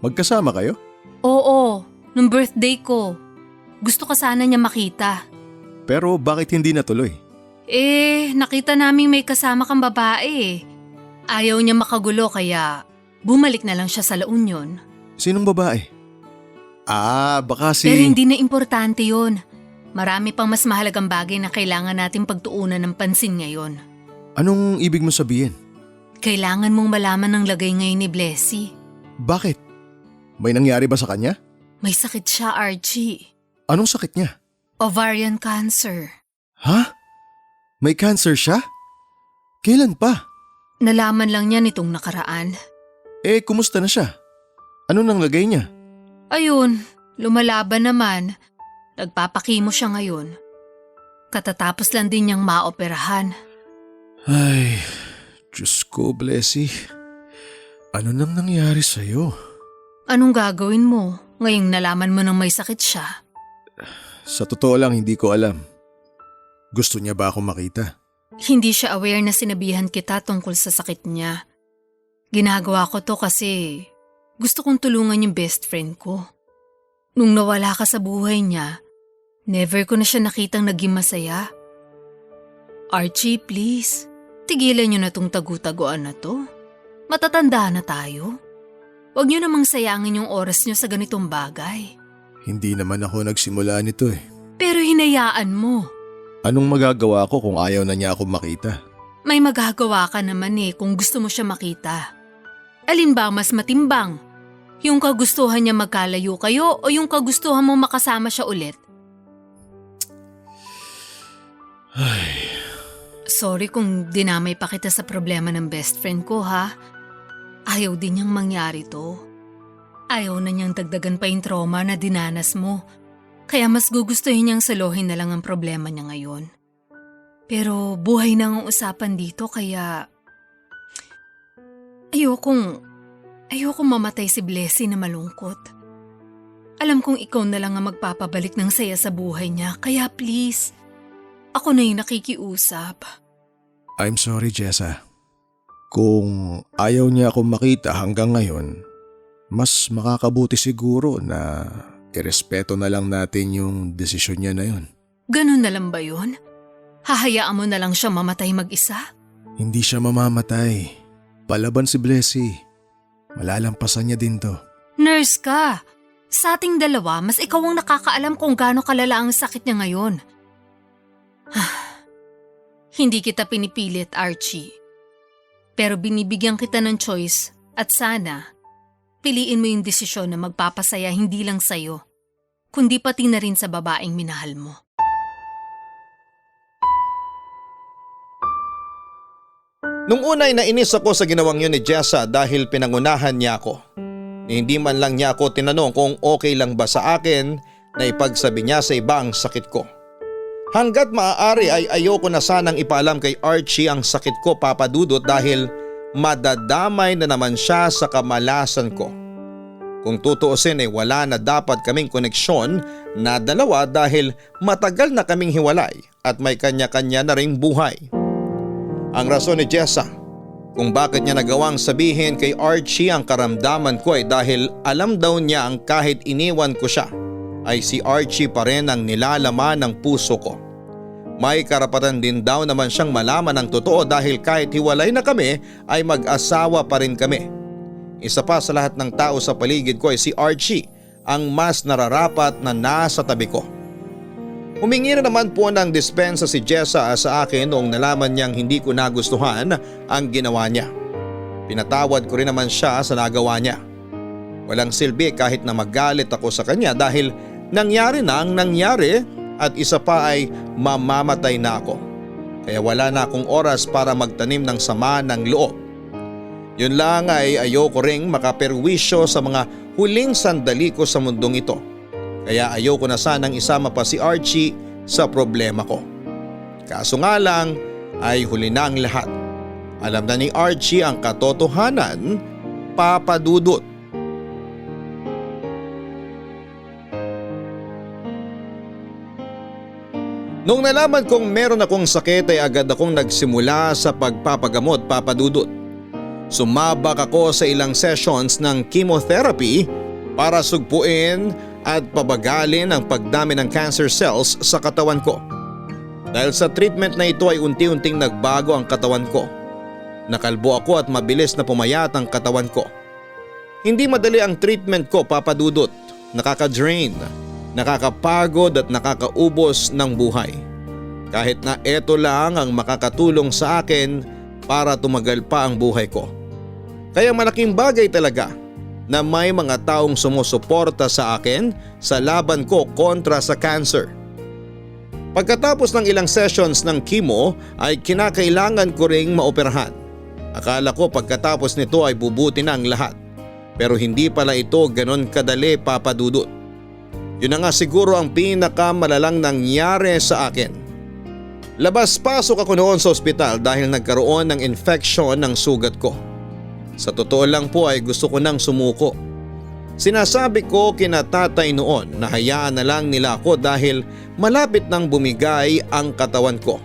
Magkasama kayo? Oo, nung birthday ko. Gusto ka sana niya makita. Pero bakit hindi natuloy? Nakita naming may kasama kang babae. Ayaw niya makagulo kaya bumalik na lang siya sa La Union. Sinong babae? Baka si… Pero hindi na importante yon. Marami pang mas mahalagang bagay na kailangan nating pagtuunan ng pansin ngayon. Anong ibig mo sabihin? Kailangan mong malaman ng lagay ngayon ni Blessy. Bakit? May nangyari ba sa kanya? May sakit siya, Archie. Anong sakit niya? Ovarian cancer. Ha? May cancer siya? Kailan pa? Nalaman lang niya nitong nakaraan. Kumusta na siya? Ano nang lagay niya? Ayun, lumalaban naman. Nagpapakimo siya ngayon. Katatapos lang din niyang maoperahan. Ay, Diyos ko, Blessy. Ano nang nangyari sa'yo? Anong gagawin mo ngayong nalaman mo nang may sakit siya? Sa totoo lang, hindi ko alam. Gusto niya ba akong makita? Hindi siya aware na sinabihan kita tungkol sa sakit niya. Ginagawa ko to kasi gusto kong tulungan yung best friend ko. Nung nawala ka sa buhay niya, never ko na siya nakitang naging masaya. Archie, please, tigilan niyo na tong tagu-taguan na to. Matatanda na tayo. Huwag niyo namang sayangin yung oras niyo sa ganitong bagay. Hindi naman ako nagsimula nito eh. Pero hinayaan mo. Anong magagawa ko kung ayaw na niya akong makita? May magagawa ka naman kung gusto mo siya makita. Alin ba mas matimbang? Yung kagustuhan niya magkalayo kayo o yung kagustuhan mo makasama siya ulit? Ay, sorry kung dinamay pa kita sa problema ng best friend ko ha. Ayaw din niyang mangyari to. Ayaw na niyang dagdagan pa yung trauma na dinanas mo. Kaya mas gugustuhin niyang saluhin na lang ang problema niya ngayon. Pero buhay na ang usapan dito kaya… Ayokong mamatay si Blessy na malungkot. Alam kong ikaw na lang ang magpapabalik ng saya sa buhay niya, kaya please, ako na yung nakikiusap. I'm sorry, Jessa. Kung ayaw niya akong makita hanggang ngayon, mas makakabuti siguro na irespeto na lang natin yung desisyon niya na yun. Ganun na lang ba yun? Hahayaan mo na lang siya mamatay mag-isa? Hindi siya mamamatay. Palaban si Blessy. Malalampasan niya din to. Nurse ka. Sa ating dalawa, mas ikaw ang nakakaalam kung gaano kalala ang sakit niya ngayon. Hindi kita pinipilit, Archie. Pero binibigyan kita ng choice at sana piliin mo yung desisyon na magpapasaya hindi lang sa'yo, kundi pati na rin sa babaeng minahal mo. Nung una ay nainis ako sa ginawang yun ni Jessa dahil pinangunahan niya ako. Hindi man lang niya ako tinanong kung okay lang ba sa akin na ipagsabi niya sa iba ang sakit ko. Hanggat maaari ay ayoko na sanang ipaalam kay Archie ang sakit ko, Papa Dudut, dahil madadamay na naman siya sa kamalasan ko. Kung tutuusin ay wala na dapat kaming koneksyon na dalawa dahil matagal na kaming hiwalay at may kanya-kanya na ring buhay. Ang rason ni Jessa kung bakit niya nagawang sabihin kay Archie ang karamdaman ko ay dahil alam daw niya ang kahit iniwan ko siya ay si Archie pa rin ang nilalaman ng puso ko. May karapatan din daw naman siyang malaman ang totoo dahil kahit hiwalay na kami ay mag-asawa pa rin kami. Isa pa sa lahat ng tao sa paligid ko ay si Archie ang mas nararapat na nasa tabi ko. Humingi na naman po ng dispensa si Jessa sa akin noong nalaman niyang hindi ko nagustuhan ang ginawa niya. Pinatawad ko rin naman siya sa nagawa niya. Walang silbi kahit na magalit ako sa kanya dahil nangyari na ang nangyari at isa pa ay mamamatay na ako. Kaya wala na akong oras para magtanim ng sama ng loob. Yun lang ay ayoko ring makaperwisyo sa mga huling sandali ko sa mundong ito. Kaya ayoko na sanang isama pa si Archie sa problema ko. Kaso nga lang ay huli na ang lahat. Alam na ni Archie ang katotohanan, Papa Dudut. Nung nalaman kong meron akong sakit ay agad akong nagsimula sa pagpapagamot, Papa Dudut. Sumabak ako sa ilang sessions ng chemotherapy para sugpuin at pabagalin ang pagdami ng cancer cells sa katawan ko. Dahil sa treatment na ito ay unti-unting nagbago ang katawan ko. Nakalbo ako at mabilis na pumayat ang katawan ko. Hindi madali ang treatment ko, Papa Dudut. Nakaka-drain, nakakapagod at nakakaubos ng buhay. Kahit na ito lang ang makakatulong sa akin para tumagal pa ang buhay ko. Kaya malaking bagay talaga na may mga taong sumusuporta sa akin sa laban ko kontra sa cancer. Pagkatapos ng ilang sessions ng chemo ay kinakailangan ko ring maoperahan. Akala ko pagkatapos nito ay bubuti na ang lahat. Pero hindi pala ito ganon kadali, Papa Dudut. Yun na nga siguro ang pinakamalalang nangyari sa akin. Labas-pasok ako noon sa ospital dahil nagkaroon ng infection ng sugat ko. Sa totoo lang po ay gusto ko nang sumuko. Sinasabi ko kina tatay noon na hayaan na lang nila ako dahil malapit nang bumigay ang katawan ko.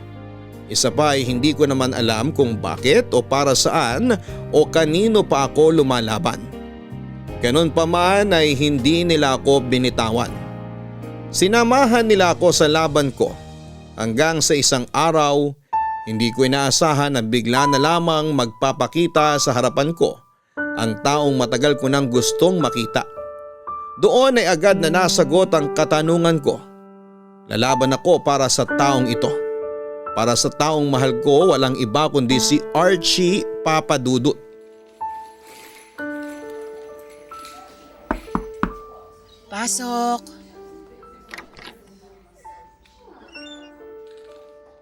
Isa pa ay hindi ko naman alam kung bakit o para saan o kanino pa ako lumalaban. Ganon pa man ay hindi nila ako binitawan. Sinamahan nila ako sa laban ko hanggang sa isang araw hindi ko inaasahan na bigla na lamang magpapakita sa harapan ko ang taong matagal ko nang gustong makita. Doon ay agad na nasagot ang katanungan ko. Lalaban ako para sa taong ito. Para sa taong mahal ko, walang iba kundi si Archie, Papa Dudut. Pasok.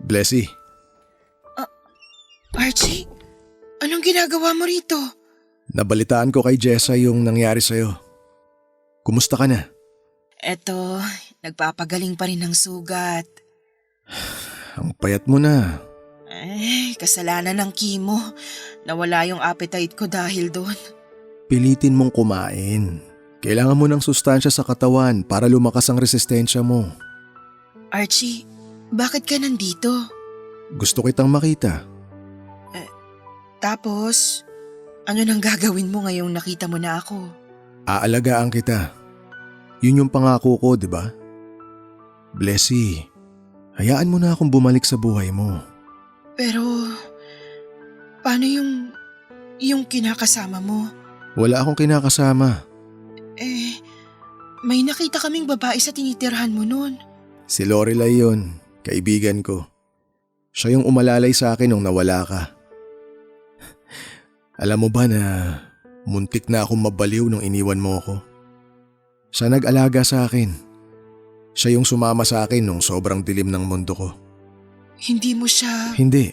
Blessy, Archie, anong ginagawa mo rito? nabalitaan ko kay Jessa yung nangyari sa'yo. Kumusta ka na? Eto, nagpapagaling pa rin ng sugat. Ang payat mo na. Kasalanan ng chemo. Nawala yung appetite ko dahil doon. Pilitin mong kumain. Kailangan mo ng sustansya sa katawan para lumakas ang resistensya mo. Archie, bakit ka nandito? Gusto kitang makita. Tapos, ano nang gagawin mo ngayong nakita mo na ako? Aalagaan kita. Yun yung pangako ko, di ba? Blessy, hayaan mo na akong bumalik sa buhay mo. Pero, paano yung kinakasama mo? Wala akong kinakasama. May nakita kaming babae sa tinitirhan mo noon. Si Lorelai yun, kaibigan ko. Siya yung umalalay sa akin nung nawala ka. Alam mo ba na muntik na akong mabaliw nung iniwan mo ako? Siya nag-alaga sa akin. Siya yung sumama sa akin nung sobrang dilim ng mundo ko. Hindi mo siya… Hindi.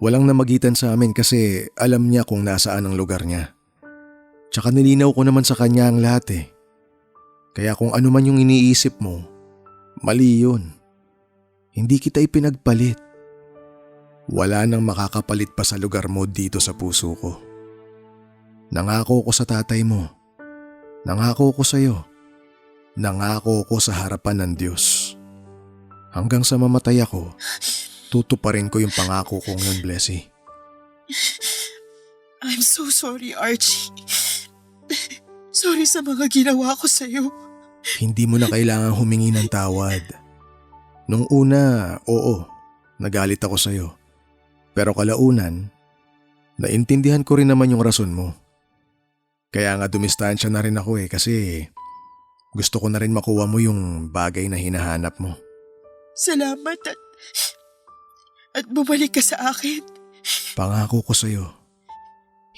Walang namagitan sa amin kasi alam niya kung nasaan ang lugar niya. Tsaka nilinaw ko naman sa kanya ang lahat eh. Kaya kung ano man yung iniisip mo, mali yun. Hindi kita ipinagpalit. Wala nang makakapalit pa sa lugar mo dito sa puso ko. Nangako ko sa tatay mo. Nangako ko sa iyo. Nangako ko sa harapan ng Diyos. Hanggang sa mamatay ako, tutuparin ko yung pangako kong yun, Blessy. I'm so sorry, Archie. Sorry sa mga ginawa ko sa'yo. Hindi mo na kailangang humingi ng tawad. Nung una, oo, nagalit ako sa'yo. Pero kalaunan, naintindihan ko rin naman yung rason mo. Kaya nga dumistansya na rin ako kasi gusto ko na rin makuha mo yung bagay na hinahanap mo. Salamat at bumalik ka sa akin. Pangako ko sa'yo,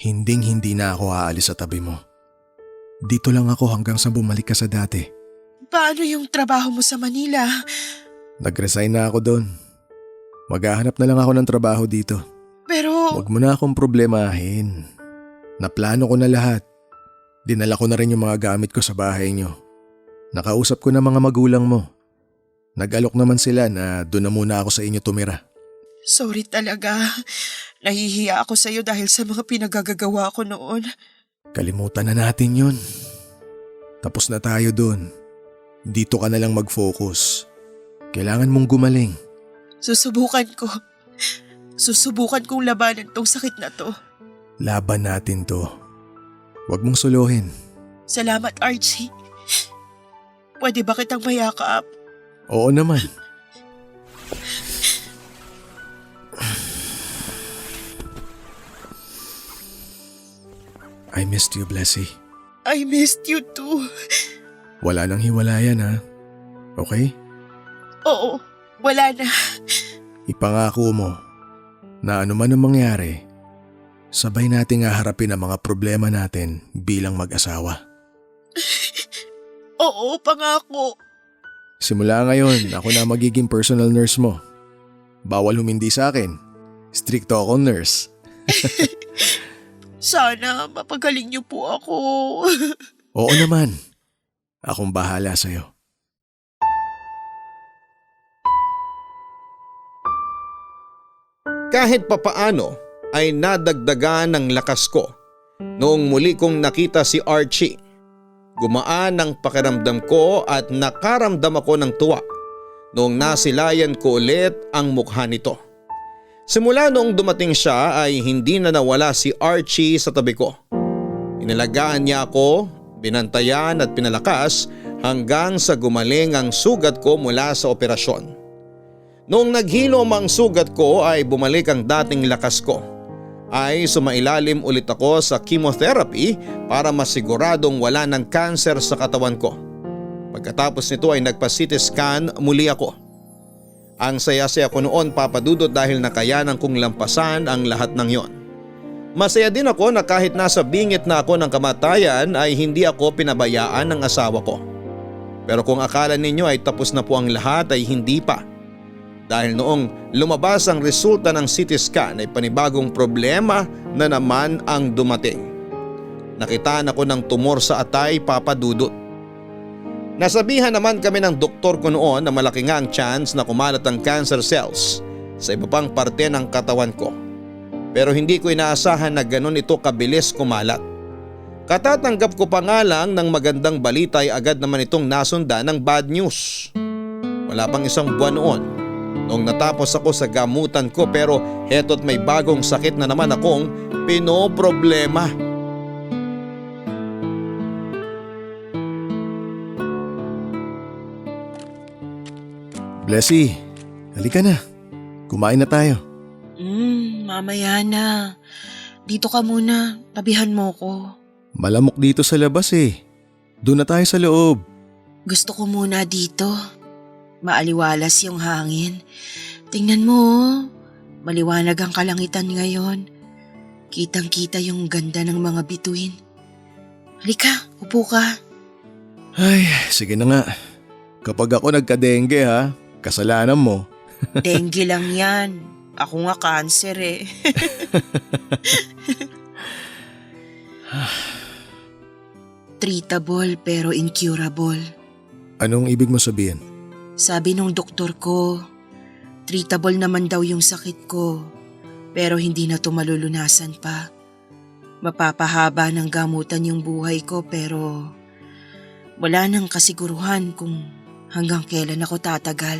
hinding-hindi na ako aalis sa tabi mo. Dito lang ako hanggang sa bumalik ka sa dati. Paano yung trabaho mo sa Manila? Nag-resign na ako doon. Maghahanap na lang ako ng trabaho dito. Pero Huwag mo na akong problemahin. Naplano ko na lahat. Dinala ko na rin yung mga gamit ko sa bahay nyo. Nakausap ko na mga magulang mo. Nag-alok naman sila na doon na muna ako sa inyo tumira. sorry talaga. Nahihiya ako sa'yo dahil sa mga pinagagagawa ko noon. Kalimutan na natin yun. Tapos na tayo doon. Dito ka na lang mag-focus. Kailangan mong gumaling. Susubukan ko. Susubukan kong labanan tong sakit na to. Laban natin to. Huwag mong suluhin. Salamat, Archie. Pwede ba kitang mayakap? Oo naman. I missed you, Blessy. I missed you too. Wala nang hiwalayan, ha? Okay? Oo, wala na. Ipangako mo na ano man ang mangyari, sabay nating haharapin ang mga problema natin bilang mag-asawa. Oo, pangako. Simula ngayon, ako na magiging personal nurse mo. Bawal humindi sa akin. Stricto akong nurse. Sana mapagaling niyo po ako. Oo naman. Akong bahala sa'yo. Kahit papaano ay nadagdagan ng lakas ko noong muli kong nakita si Archie. Gumaan ang pakiramdam ko at nakaramdam ako ng tuwa noong nasilayan ko ulit ang mukha nito. Simula noong dumating siya ay hindi na nawala si Archie sa tabi ko. Inalagaan niya ako, binantayan at pinalakas hanggang sa gumaling ang sugat ko mula sa operasyon. Noong naghilom ang sugat ko ay bumalik ang dating lakas ko. Ay sumailalim ulit ako sa chemotherapy para masiguradong wala ng cancer sa katawan ko. Pagkatapos nito ay nagpa-CT scan muli ako. Ang saya-saya ko noon, Papa Dudut, dahil nakayanan kong lampasan ang lahat ng yon. Masaya din ako na kahit nasa bingit na ako ng kamatayan ay hindi ako pinabayaan ng asawa ko. Pero kung akala ninyo ay tapos na po ang lahat ay hindi pa. Dahil noong lumabas ang resulta ng CT scan ay panibagong problema na naman ang dumating. Nakitaan ako ng tumor sa atay, Papa Dudut. Nasabihan naman kami ng doktor ko noon na malaki nga ang chance na kumalat ang cancer cells sa iba pang parte ng katawan ko. Pero hindi ko inaasahan na ganun ito kabilis kumalat. Katatanggap ko pa nga lang ng magandang balita ay agad naman itong nasundan ng bad news. Wala pang isang buwan noon noong natapos ako sa gamutan ko, pero heto't may bagong sakit na naman akong pinoproblema. Blessy, halika na. Kumain na tayo. Mamaya na. Dito ka muna. Tabihan mo ko. Malamok dito sa labas eh. Doon na tayo sa loob. Gusto ko muna dito. Maaliwalas yung hangin. Tingnan mo, maliwanag ang kalangitan ngayon. Kitang-kita yung ganda ng mga bituin. Halika, upo ka. Ay, sige na nga. Kapag ako nagka-dengue ha, kasalanan mo. Dengue lang yan. Ako nga cancer eh. Treatable pero incurable. Anong ibig mo sabihin? Sabi nung doktor ko, treatable naman daw yung sakit ko, pero hindi na to malulunasan pa. Mapapahaba ng gamutan yung buhay ko pero wala nang kasiguruhan kung hanggang kailan ako tatagal.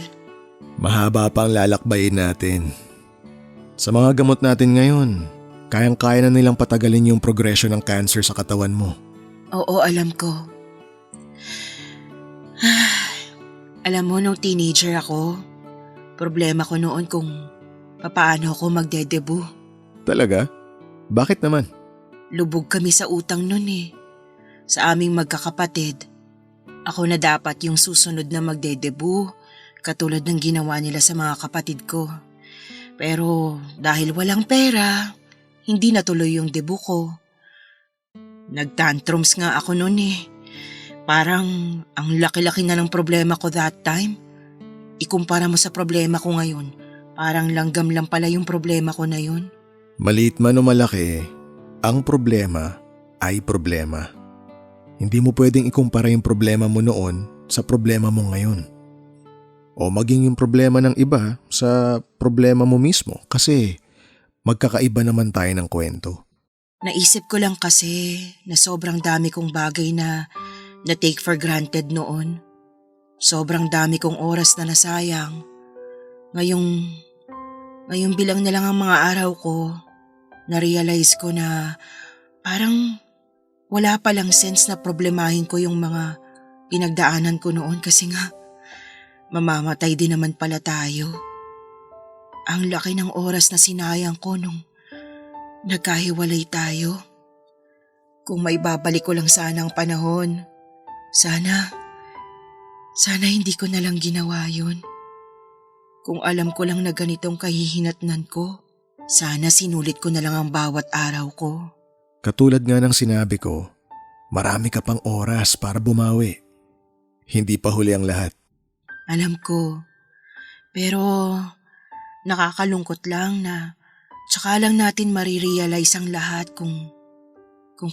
Mahaba pa ang lalakbayin natin. Sa mga gamot natin ngayon, kayang-kaya na nilang patagalin yung progression ng cancer sa katawan mo. Oo, alam ko. Alam mo, nung teenager ako, problema ko noon kung papaano ako magdedebu. Talaga? Bakit naman? Lubog kami sa utang nun eh. Sa aming magkakapatid, ako na dapat yung susunod na magdedebu, katulad ng ginawa nila sa mga kapatid ko. Pero dahil walang pera, hindi natuloy yung debut ko. Nagtantrums nga ako noon eh. Parang ang laki-laki na ng problema ko that time. Ikumpara mo sa problema ko ngayon, parang langgam lang pala yung problema ko na yun. Maliit man o malaki, ang problema ay problema. Hindi mo pwedeng ikumpara yung problema mo noon sa problema mo ngayon. O maging yung problema ng iba sa problema mo mismo kasi magkakaiba naman tayo ng kwento. Naisip ko lang kasi na sobrang dami kong bagay na take for granted noon. Sobrang dami kong oras na nasayang. Ngayong bilang na lang ang mga araw ko, na-realize ko na parang wala palang sense na problemahin ko yung mga pinagdaanan ko noon kasi nga mamamatay din naman pala tayo. Ang laki ng oras na sinayang ko nung nagkahiwalay tayo. Kung may babalik ko lang sana ang panahon, sana hindi ko na lang ginawa yun. Kung alam ko lang na ganitong kahihinatnan ko, sana sinulit ko na lang ang bawat araw ko. Katulad nga ng sinabi ko, marami ka pang oras para bumawi. Hindi pa huli ang lahat. Alam ko, pero nakakalungkot lang na tsaka lang natin marirealize ang lahat kung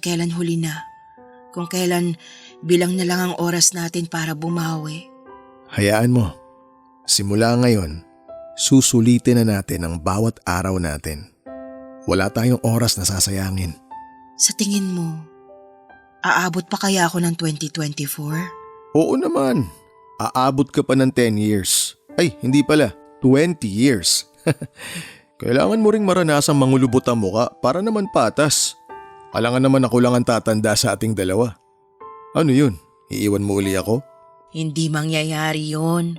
kailan huli na. Kung kailan bilang na lang ang oras natin para bumawi. Hayaan mo. Simula ngayon, susulitin na natin ang bawat araw natin. Wala tayong oras na sasayangin. Sa tingin mo, aabot pa kaya ako ng 2024? Oo naman. Aabot ka pa ng 10 years. Ay, hindi pala. 20 years. Kailangan mo ring maranasang mangulubot ang muka para naman patas. Alangan naman ako lang ang tatanda sa ating dalawa. Ano yun? Iiwan mo uli ako? Hindi mangyayari yun.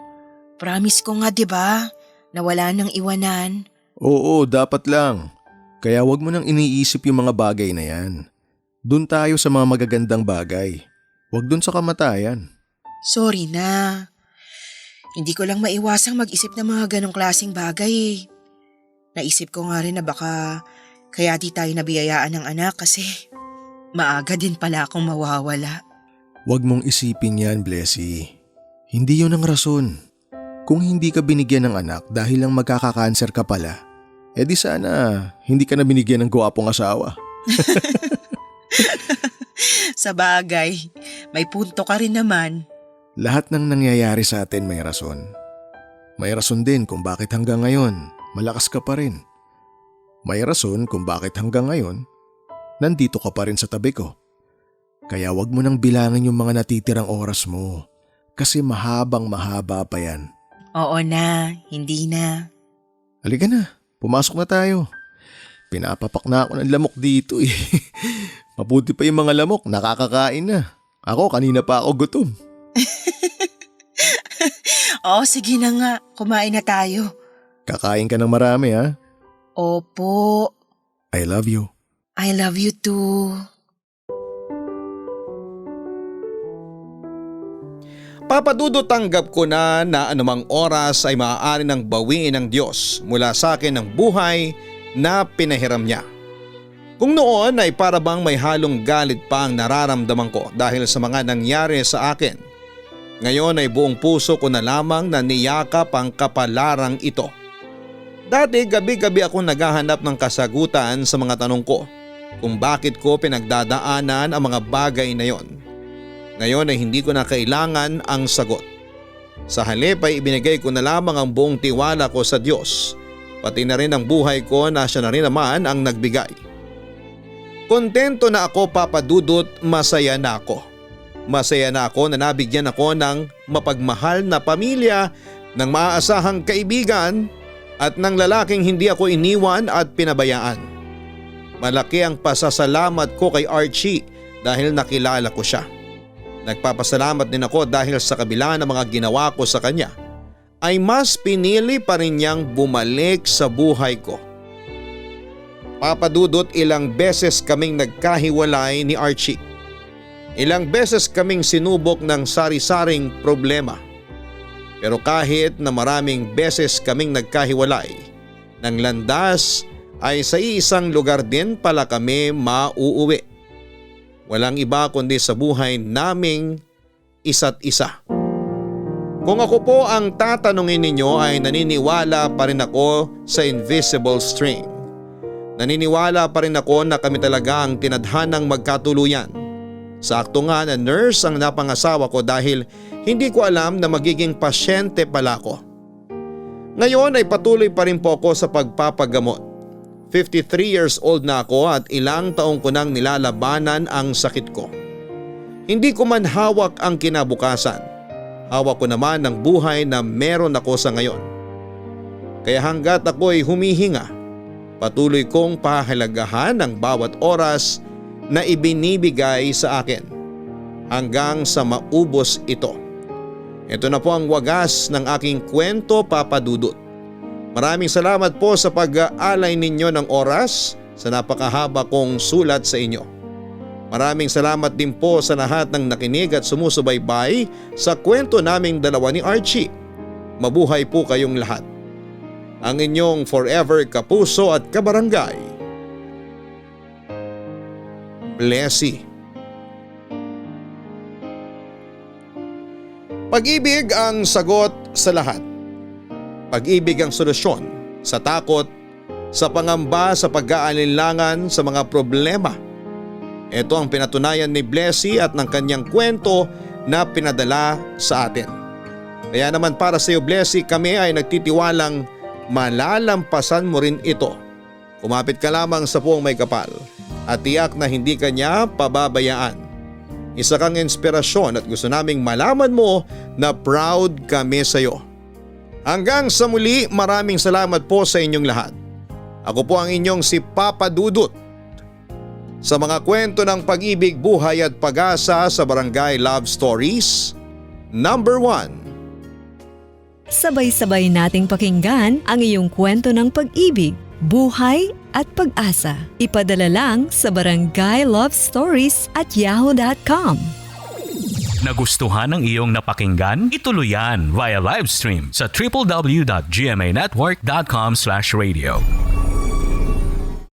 Promise ko nga 'di ba na wala nang iwanan. Oo, dapat lang. Kaya wag mo nang iniisip yung mga bagay na yan. Doon tayo sa mga magagandang bagay. Wag doon sa kamatayan. Sorry na. Hindi ko lang maiwasang mag-isip ng mga ganong klaseng bagay. Naisip ko nga rin na baka kaya di tayo nabiyayaan ng anak kasi maaga din pala akong mawawala. Huwag mong isipin yan, Blessy. Hindi yun ang rason. Kung hindi ka binigyan ng anak dahil lang magkakakanser ka pala, edi sana hindi ka na binigyan ng gwapong asawa. Sa bagay, may punto ka rin naman. Lahat ng nangyayari sa atin may rason. May rason din kung bakit hanggang ngayon malakas ka pa rin. May rason kung bakit hanggang ngayon nandito ka pa rin sa tabi ko. Kaya wag mo nang bilangin yung mga natitirang oras mo kasi mahaba pa yan. Oo na, hindi na. Halika na, pumasok na tayo. Pinapapak na ako ng lamok dito eh. Mabuti pa yung mga lamok, nakakakain na. Ako kanina pa ako gutom. Oo, sige na nga, kumain na tayo. Kakain ka ng marami ha? Opo. I love you. I love you too. Papadudot tanggap ko na anumang oras ay maaari nang bawiin ng Diyos mula sa akin ng buhay na pinahiram niya. Kung noon ay para bang may halong galit pa ang nararamdaman ko dahil sa mga nangyari sa akin, ngayon ay buong puso ko na lamang na niyakap ang kapalarang ito. Dati gabi-gabi ako naghahanap ng kasagutan sa mga tanong ko kung bakit ko pinagdadaanan ang mga bagay na yon. Ngayon ay hindi ko na kailangan ang sagot. Sa halip ay ibinigay ko na lamang ang buong tiwala ko sa Diyos, pati na rin ang buhay ko na siya na rin naman ang nagbigay. Kontento na ako, Papa Dudut, masaya na ako. Masaya na ako na nabigyan ako ng mapagmahal na pamilya, ng maaasahang kaibigan at ng lalaking hindi ako iniwan at pinabayaan. Malaki ang pasasalamat ko kay Archie dahil nakilala ko siya. Nagpapasalamat din ako dahil sa kabila ng mga ginawa ko sa kanya, ay mas pinili pa rin niyang bumalik sa buhay ko. Papa Dudut, ilang beses kaming nagkahiwalay ni Archie. Ilang beses kaming sinubok ng sari-saring problema. Pero kahit na maraming beses kaming nagkahiwalay, ng landas ay sa isang lugar din pala kami mauuwi. Walang iba kundi sa buhay naming isa't isa. Kung ako po ang tatanungin ninyo ay naniniwala pa rin ako sa invisible string. Naniniwala pa rin ako na kami talaga ang tinadhanang magkatuluyan. Sakto nga na nurse ang napangasawa ko dahil hindi ko alam na magiging pasyente pala ako. Ngayon ay patuloy pa rin po ako sa pagpapagamot. 53 years old na ako at ilang taong ko nang nilalabanan ang sakit ko. Hindi ko man hawak ang kinabukasan. Hawak ko naman ang buhay na meron ako sa ngayon. Kaya hanggat ako'y humihinga, patuloy kong pahalagahan ang bawat oras na ibinibigay sa akin hanggang sa maubos ito. Ito na po ang wagas ng aking kwento, Papa Dudut. Maraming salamat po sa pag-aalay ninyo ng oras sa napakahaba kong sulat sa inyo. Maraming salamat din po sa lahat ng nakinig at sumusubaybay sa kwento naming dalawa ni Archie. Mabuhay po kayong lahat. Ang inyong forever kapuso at kabarangay, Blessy. Pag-ibig ang sagot sa lahat. Pag-ibig ang solusyon sa takot, sa pangamba, sa pag-aalinlangan, sa mga problema. Ito ang pinatunayan ni Blessy at ng kanyang kwento na pinadala sa atin. Kaya naman para sa iyo, Blessy, kami ay nagtitiwalang malalampasan mo rin ito. Kumapit ka lamang sa puong may kapal at tiyak na hindi ka niya pababayaan. Isa kang inspirasyon at gusto naming malaman mo na proud kami sa iyo. Hanggang sa muli, maraming salamat po sa inyong lahat. Ako po ang inyong si Papa Dudut. Sa mga kwento ng pag-ibig, buhay at pag-asa sa Barangay Love Stories, number 1. Sabay-sabay nating pakinggan ang iyong kwento ng pag-ibig, buhay at pag-asa. Ipadala lang sa barangaylovestories@yahoo.com. Nagustuhan ng iyong napakinggan? Ituloy yan via live stream sa www.gmanetwork.com/radio.